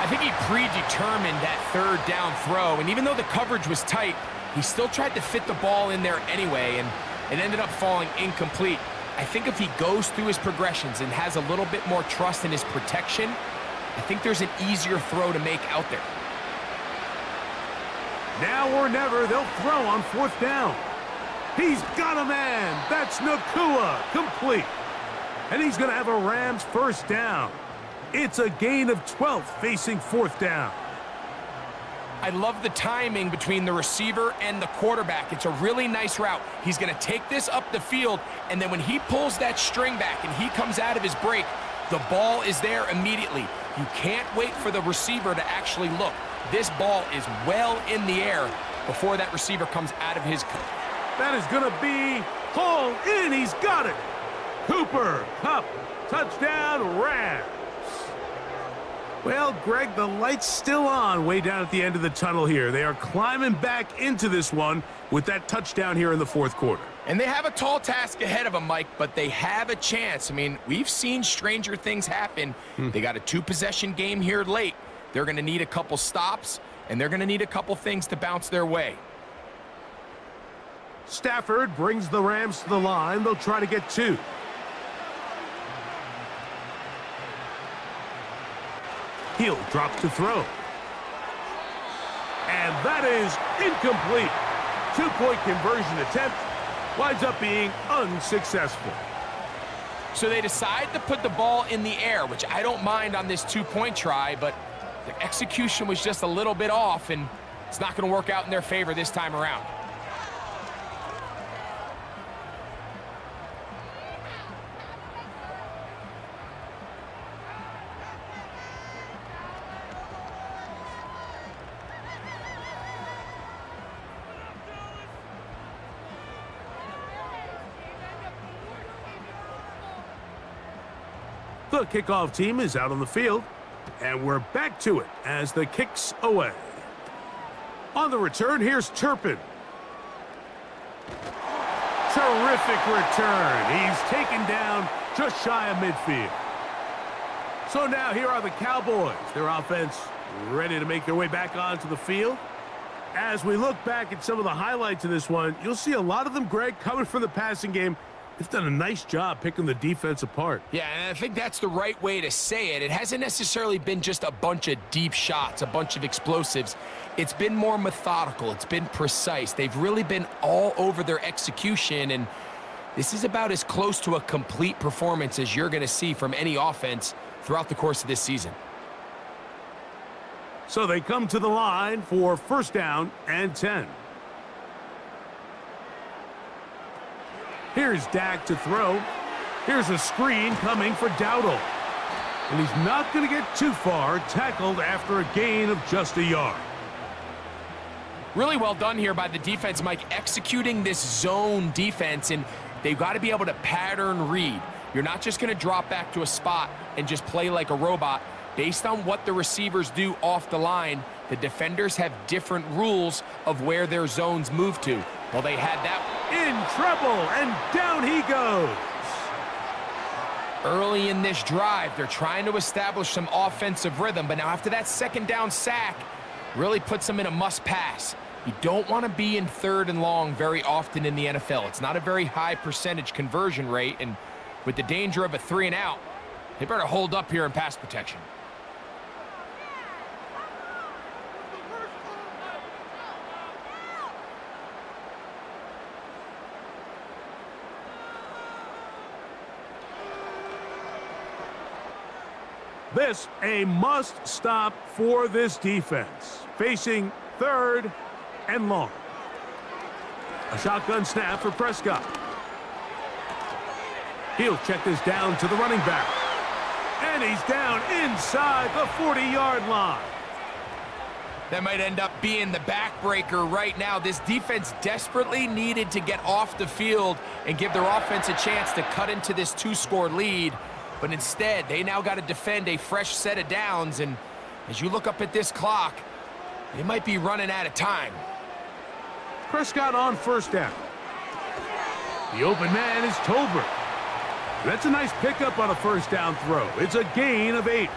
I I think he predetermined that third down throw, and even though the coverage was tight, he still tried to fit the ball in there anyway, and it ended up falling incomplete. I think if he goes through his progressions and has a little bit more trust in his protection, I think there's an easier throw to make out there.
Now or never, they'll throw on fourth down. He's got a man. That's Nakua, complete. And he's going to have a Rams first down. It's a gain of 12 facing fourth down.
I love the timing between the receiver and the quarterback. It's a really nice route. He's going to take this up the field, and then when he pulls that string back and he comes out of his break, the ball is there immediately. You can't wait for the receiver to actually look. This ball is well in the air before that receiver comes out of his...
That is going to be hauled in. He's got it. Cooper Kupp, touchdown Rams. Well, Greg, the light's still on way down at the end of the tunnel here. They are climbing back into this one with that touchdown here in the fourth quarter.
And they have a tall task ahead of them, Mike, but they have a chance. I mean, we've seen stranger things happen. They got a two-possession game here late. They're going to need a couple stops, and they're going to need a couple things to bounce their way.
Stafford brings the Rams to the line. They'll try to get two. Hill drops to throw. And that is incomplete. Two-point conversion attempt winds up being unsuccessful.
So they decide to put the ball in the air, which I don't mind on this two-point try, but the execution was just a little bit off, and it's not going to work out in their favor this time around.
The kickoff team is out on the field, and we're back to it as the kick's away. On the return, here's Turpin. Terrific return. He's taken down just shy of midfield. So now here are the Cowboys. Their offense ready to make their way back onto the field. As we look back at some of the highlights of this one, you'll see a lot of them, Greg, coming from the passing game. They've done a nice job picking the defense apart.
Yeah, and I think that's the right way to say it. It hasn't necessarily been just a bunch of deep shots, a bunch of explosives. It's been more methodical. It's been precise. They've really been all over their execution, and this is about as close to a complete performance as you're going to see from any offense throughout the course of this season.
So they come to the line for first down and 10. Here's Dak to throw. Here's a screen coming for Dowdle. And he's not going to get too far, tackled after a gain of just a yard.
Really well done here by the defense, Mike, executing this zone defense, and they've got to be able to pattern read. You're not just going to drop back to a spot and just play like a robot. Based on what the receivers do off the line, the defenders have different rules of where their zones move to. Well, they had that
in trouble, and down he goes.
Early in this drive, they're trying to establish some offensive rhythm, but now after that second down sack, really puts them in a must-pass. You don't want to be in third and long very often in the NFL. It's not a very high percentage conversion rate, and with the danger of a 3-and-out, they better hold up here in pass protection.
This a must-stop for this defense. Facing third and long. A shotgun snap for Prescott. He'll check this down to the running back. And he's down inside the 40-yard line.
That might end up being the backbreaker right now. This defense desperately needed to get off the field and give their offense a chance to cut into this two-score lead. But instead, they now got to defend a fresh set of downs. And as you look up at this clock, they might be running out of time.
Prescott on first down. The open man is Tolbert. That's a nice pickup on a first down throw. It's a gain of 8.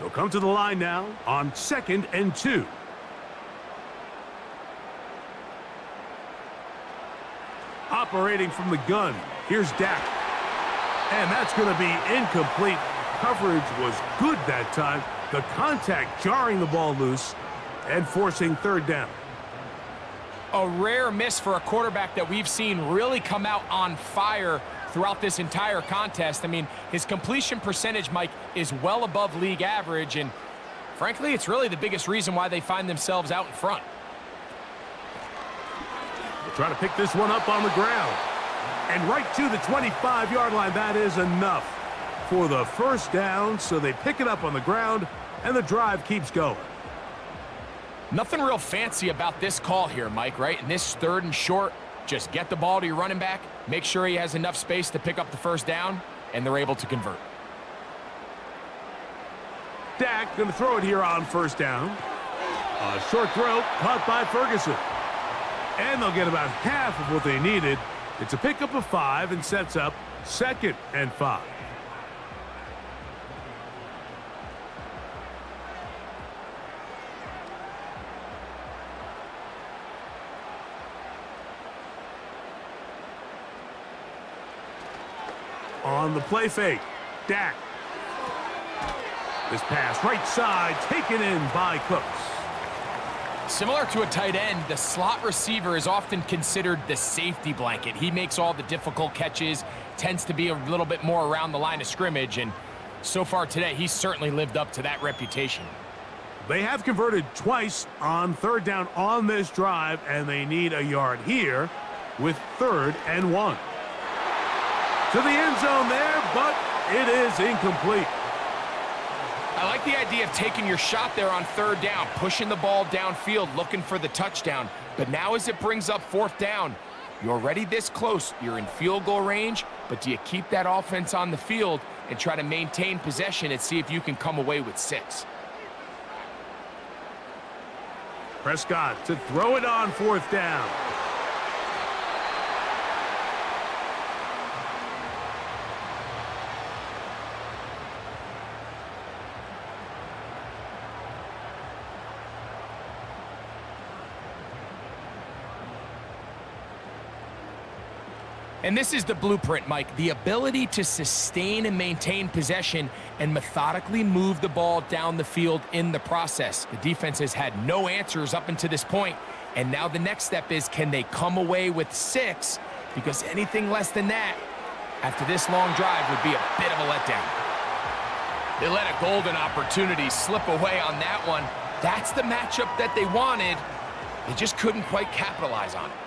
They'll come to the line now on 2nd and 2. Operating from the gun, here's Dak. And that's going to be incomplete. Coverage was good that time. The contact jarring the ball loose and forcing 3rd down.
A rare miss for a quarterback that we've seen really come out on fire throughout this entire contest. I mean, his completion percentage, Mike, is well above league average, and frankly, it's really the biggest reason why they find themselves out in front.
They'll try to pick this one up on the ground. And right to the 25-yard line. That is enough for the 1st down, so they pick it up on the ground, and the drive keeps going.
Nothing real fancy about this call here, Mike, right? In this 3rd and short, just get the ball to your running back, make sure he has enough space to pick up the 1st down, and they're able to convert.
Dak going to throw it here on 1st down. A short throw caught by Ferguson. And they'll get about half of what they needed. It's a pickup of 5 and sets up 2nd and 5. On the play fake, Dak. This pass right side taken in by Cooks.
Similar to a tight end, the slot receiver is often considered the safety blanket. He makes all the difficult catches, tends to be a little bit more around the line of scrimmage, and so far today, he's certainly lived up to that reputation.
They have converted twice on 3rd down on this drive, and they need a yard here with 3rd and 1. To the end zone there, but it is incomplete.
I like the idea of taking your shot there on 3rd down, pushing the ball downfield, looking for the touchdown. But now as it brings up 4th down, you're already this close. You're in field goal range, but do you keep that offense on the field and try to maintain possession and see if you can come away with 6?
Prescott to throw it on 4th down.
And this is the blueprint, Mike. The ability to sustain and maintain possession and methodically move the ball down the field in the process. The defense has had no answers up until this point, and now the next step is, can they come away with 6? Because anything less than that, after this long drive, would be a bit of a letdown. They let a golden opportunity slip away on that one. That's the matchup that they wanted. They just couldn't quite capitalize on it.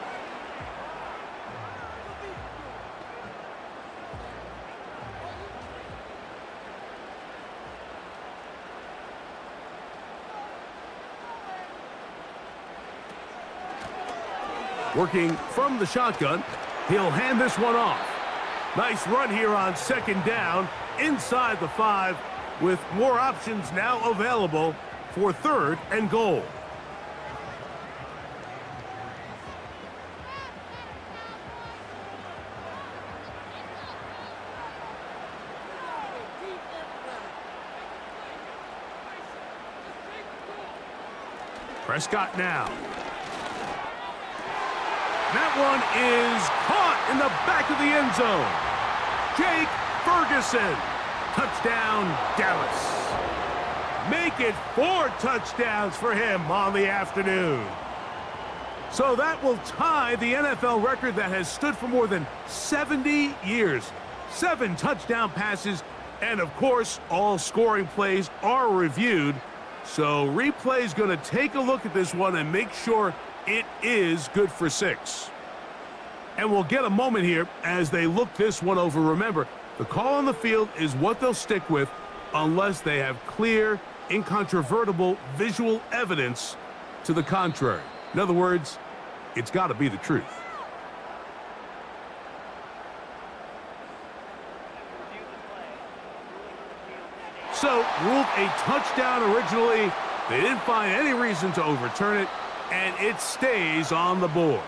Working from the shotgun, he'll hand this one off. Nice run here on 2nd down, inside the 5, with more options now available for 3rd and goal. Prescott now. That one is caught in the back of the end zone. Jake Ferguson. Touchdown, Dallas. Make it 4 touchdowns for him on the afternoon. So that will tie the NFL record that has stood for more than 70 years. 7 touchdown passes, and of course, all scoring plays are reviewed. So replay's going to take a look at this one and make sure it is good for 6. And we'll get a moment here as they look this one over. Remember, the call on the field is what they'll stick with unless they have clear, incontrovertible visual evidence to the contrary. In other words, it's got to be the truth. So, ruled a touchdown originally. They didn't find any reason to overturn it, and it stays on the board.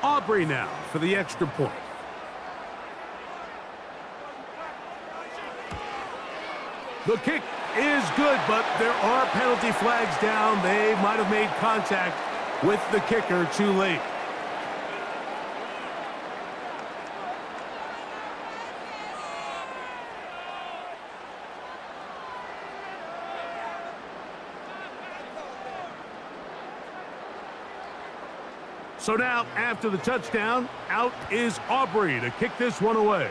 Aubrey now for the extra point. The kick is good, but there are penalty flags down. They might have made contact with the kicker too late. So now, after the touchdown, out is Aubrey to kick this one away.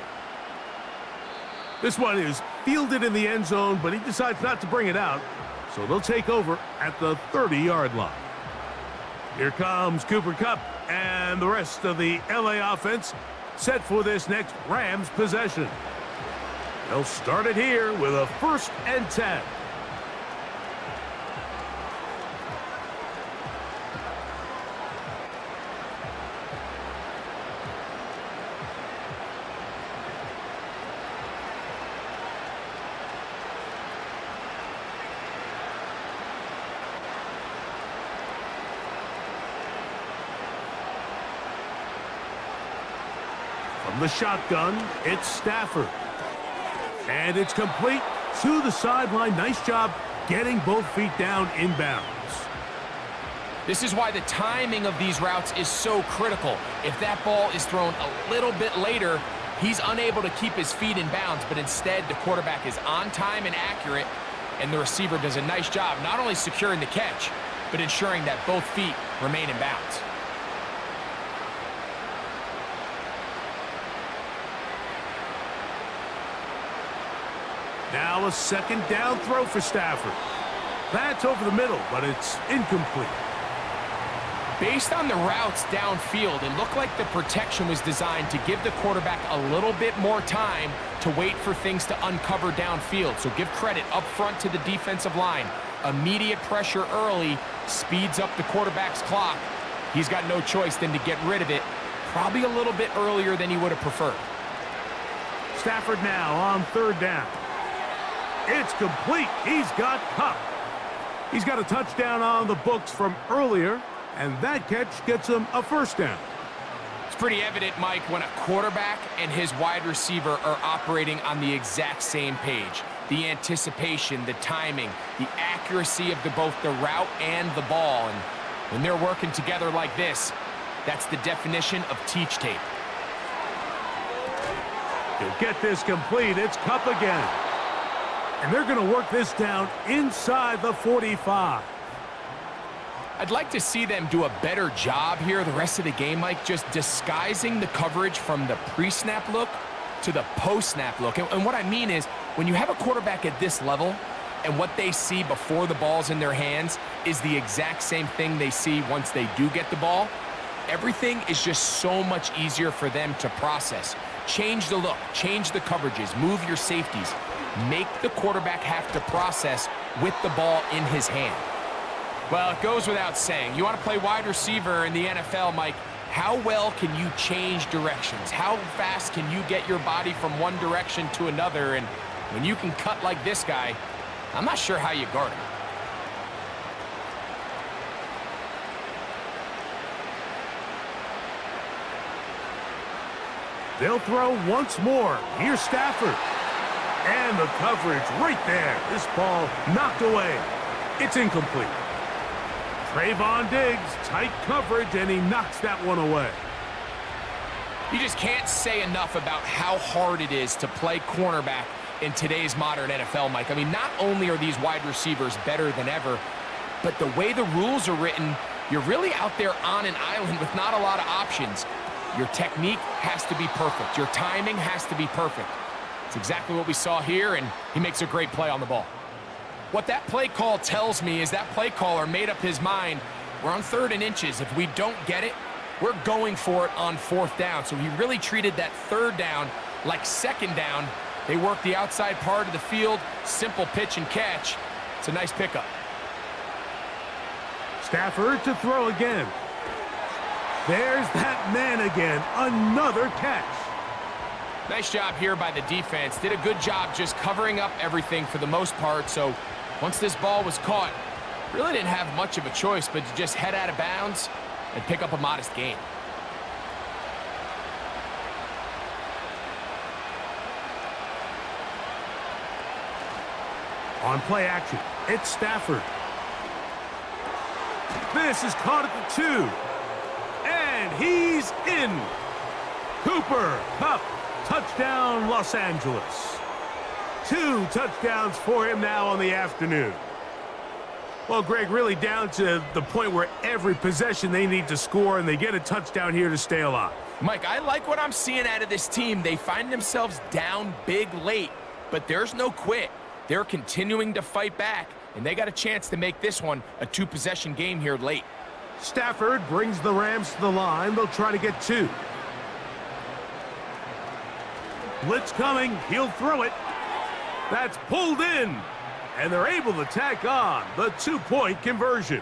This one is fielded in the end zone, but he decides not to bring it out, so they'll take over at the 30-yard line. Here comes Cooper Kupp and the rest of the LA offense set for this next Rams possession. They'll start it here with a 1st and 10. From the shotgun, it's Stafford. And it's complete to the sideline. Nice job getting both feet down inbounds.
This is why the timing of these routes is so critical. If that ball is thrown a little bit later, he's unable to keep his feet in bounds, but instead the quarterback is on time and accurate, and the receiver does a nice job not only securing the catch, but ensuring that both feet remain in bounds.
Now a 2nd down throw for Stafford. That's over the middle, but it's incomplete.
Based on the routes downfield, it looked like the protection was designed to give the quarterback a little bit more time to wait for things to uncover downfield. So give credit up front to the defensive line. Immediate pressure early speeds up the quarterback's clock. He's got no choice than to get rid of it, probably a little bit earlier than he would have preferred.
Stafford now on 3rd down. It's complete. He's got Kupp. He's got a touchdown on the books from earlier, and that catch gets him a 1st down.
It's pretty evident, Mike, when a quarterback and his wide receiver are operating on the exact same page. The anticipation, the timing, the accuracy of both the route and the ball. And when they're working together like this, that's the definition of teach tape.
He'll get this complete. It's Kupp again. And they're going to work this down inside the 45.
I'd like to see them do a better job here the rest of the game, Mike, just disguising the coverage from the pre-snap look to the post-snap look. And what I mean is, when you have a quarterback at this level and what they see before the ball's in their hands is the exact same thing they see once they do get the ball, everything is just so much easier for them to process. Change the look, change the coverages, move your safeties. Make the quarterback have to process with the ball in his hand. Well, it goes without saying. You want to play wide receiver in the NFL, Mike, how well can you change directions? How fast can you get your body from one direction to another? And when you can cut like this guy, I'm not sure how you guard him.
They'll throw once more. Here's Stafford. And the coverage right there. This ball knocked away. It's incomplete. Trayvon Diggs, tight coverage, and he knocks that one away.
You just can't say enough about how hard it is to play cornerback in today's modern NFL, Mike. I mean, not only are these wide receivers better than ever, but the way the rules are written, you're really out there on an island with not a lot of options. Your technique has to be perfect. Your timing has to be perfect. It's exactly what we saw here, and he makes a great play on the ball. What that play call tells me is that play caller made up his mind. We're on 3rd and inches. If we don't get it, we're going for it on 4th down. So he really treated that 3rd down like 2nd down. They work the outside part of the field, simple pitch and catch. It's a nice pickup.
Stafford to throw again. There's that man again. Another catch.
Nice job here by the defense. Did a good job just covering up everything for the most part. So once this ball was caught, really didn't have much of a choice but to just head out of bounds and pick up a modest gain.
On play action, it's Stafford. This is caught at the 2. And he's in. Cooper Kupp, touchdown Los Angeles. 2 touchdowns for him now on the afternoon. Well, Greg, really down to the point where every possession they need to score, and they get a touchdown here to stay alive.
Mike, I like what I'm seeing out of this team. They find themselves down big late, but there's no quit. They're continuing to fight back, and they got a chance to make this one a 2-possession game here late.
Stafford brings the Rams to the line. They'll try to get 2. Blitz coming. He'll throw it. That's pulled in. And they're able to tack on the 2-point conversion.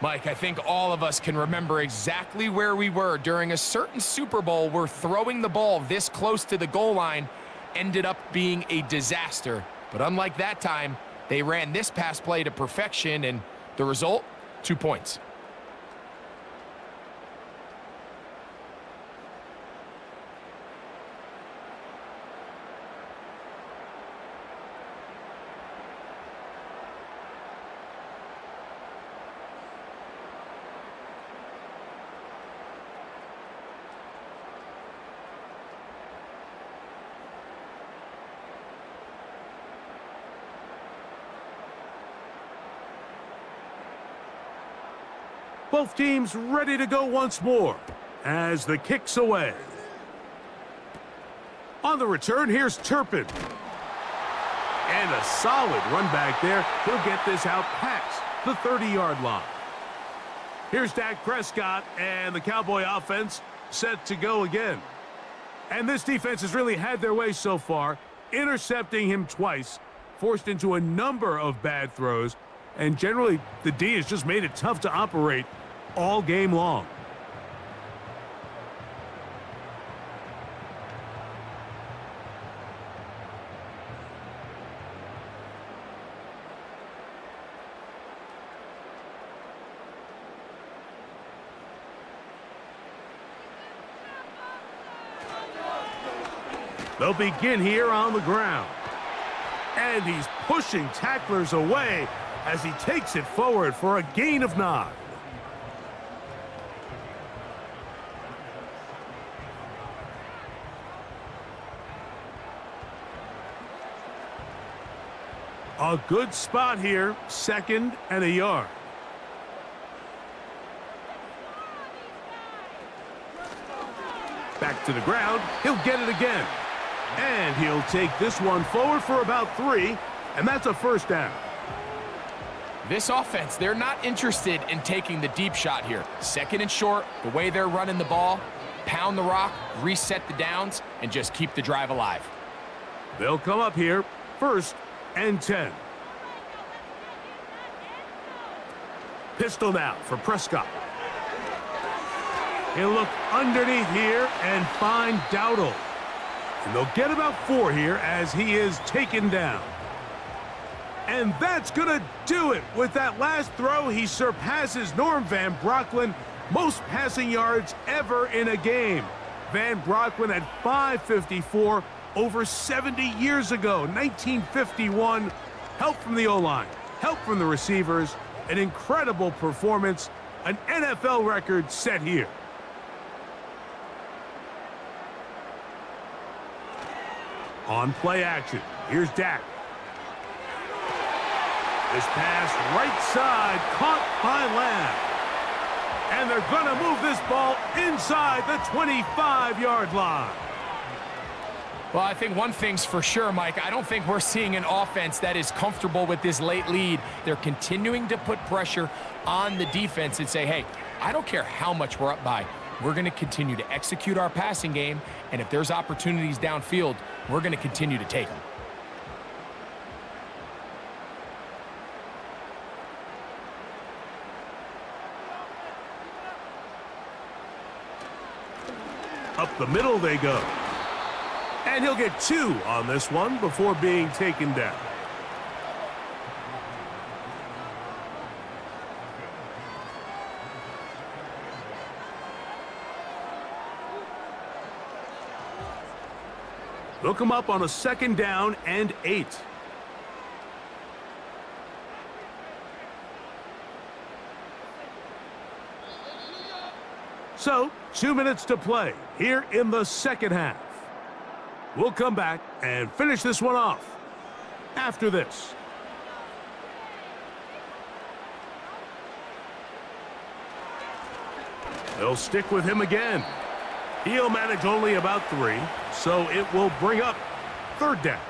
Mike, I think all of us can remember exactly where we were during a certain Super Bowl where throwing the ball this close to the goal line ended up being a disaster. But unlike that time, they ran this pass play to perfection, and the result, 2 points.
Both teams ready to go once more as the kick's away. On the return, here's Turpin. And a solid run back there. He'll get this out past the 30-yard line. Here's Dak Prescott, and the Cowboy offense set to go again. And this defense has really had their way so far, intercepting him twice, forced into a number of bad throws, and generally the D has just made it tough to operate all game long. They'll begin here on the ground. And he's pushing tacklers away as he takes it forward for a gain of 9. A good spot here, 2nd and a yard. Back to the ground, he'll get it again. And he'll take this one forward for about 3, and that's a 1st down.
This offense, they're not interested in taking the deep shot here. 2nd and short, the way they're running the ball, pound the rock, reset the downs, and just keep the drive alive.
They'll come up here, 1st and 10. Pistol now for Prescott. He'll look underneath here and find Dowdle. And they'll get about 4 here as he is taken down. And that's going to do it. With that last throw, he surpasses Norm Van Brocklin, most passing yards ever in a game. Van Brocklin at 554 over 70 years ago, 1951. Help from the O-line, help from the receivers, an incredible performance, an NFL record set here. On play action, here's Dak. This pass right side, caught by Lamb. And they're going to move this ball inside the 25-yard line.
Well, I think one thing's for sure, Mike. I don't think we're seeing an offense that is comfortable with this late lead. They're continuing to put pressure on the defense and say, hey, I don't care how much we're up by. We're going to continue to execute our passing game, and if there's opportunities downfield, we're going to continue to take them.
Up the middle they go. And he'll get 2 on this one before being taken down. They'll come up on a 2nd down and 8. So, 2 minutes to play here in the second half. We'll come back and finish this one off after this. They'll stick with him again. He'll manage only about 3, so it will bring up 3rd down.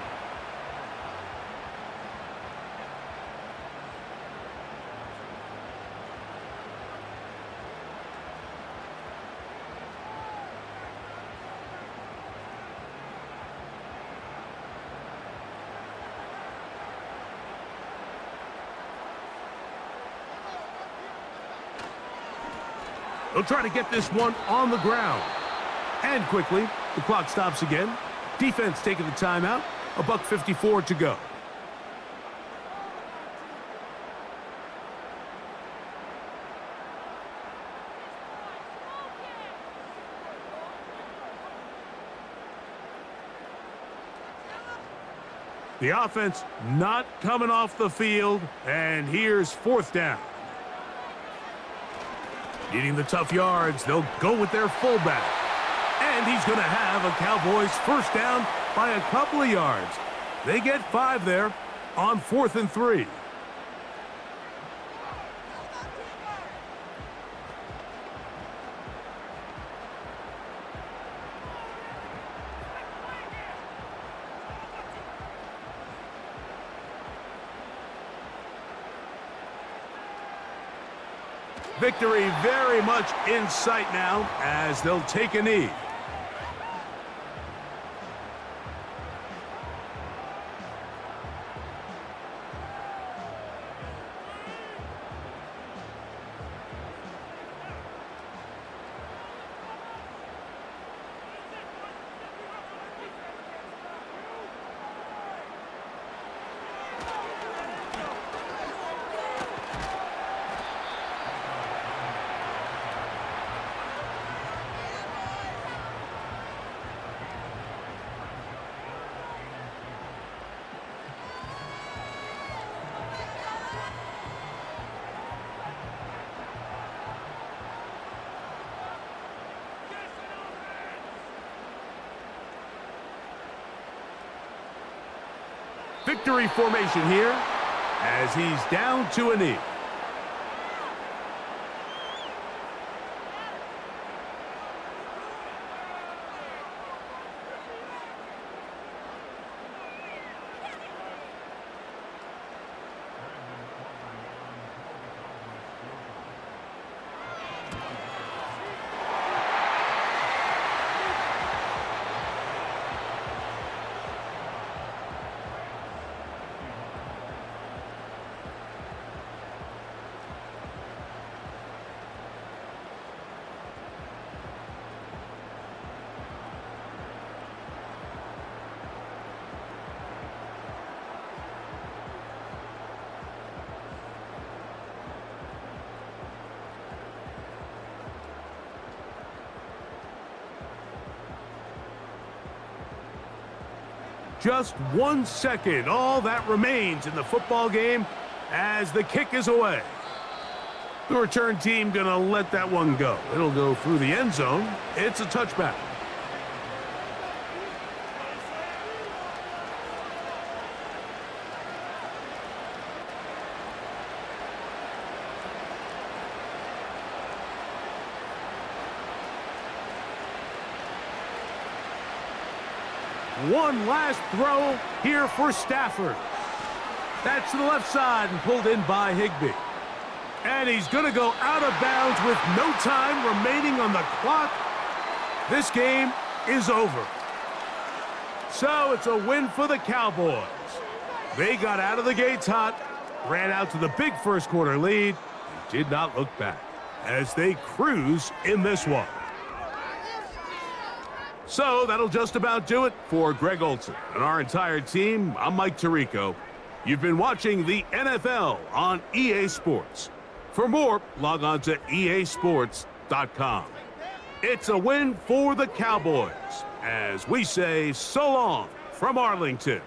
They'll try to get this one on the ground. And quickly, the clock stops again. Defense taking the timeout. $1:54 to go. The offense not coming off the field. And here's 4th down. Needing the tough yards, they'll go with their fullback. And he's going to have a Cowboys 1st down by a couple of yards. They get 5 there on 4th and 3. Victory very much in sight now as they'll take a knee. Victory formation here as he's down to a knee. Just 1 second, all that remains in the football game as the kick is away. The return team gonna let that one go. It'll go through the end zone. It's a touchback. One last throw here for Stafford. That's to the left side and pulled in by Higbee. And he's going to go out of bounds with no time remaining on the clock. This game is over. So it's a win for the Cowboys. They got out of the gates hot, ran out to the big first quarter lead, and did not look back as they cruise in this one. So that'll just about do it for Greg Olson and our entire team. I'm Mike Tirico. You've been watching the NFL on EA Sports. For more, log on to easports.com. It's a win for the Cowboys as we say so long from Arlington.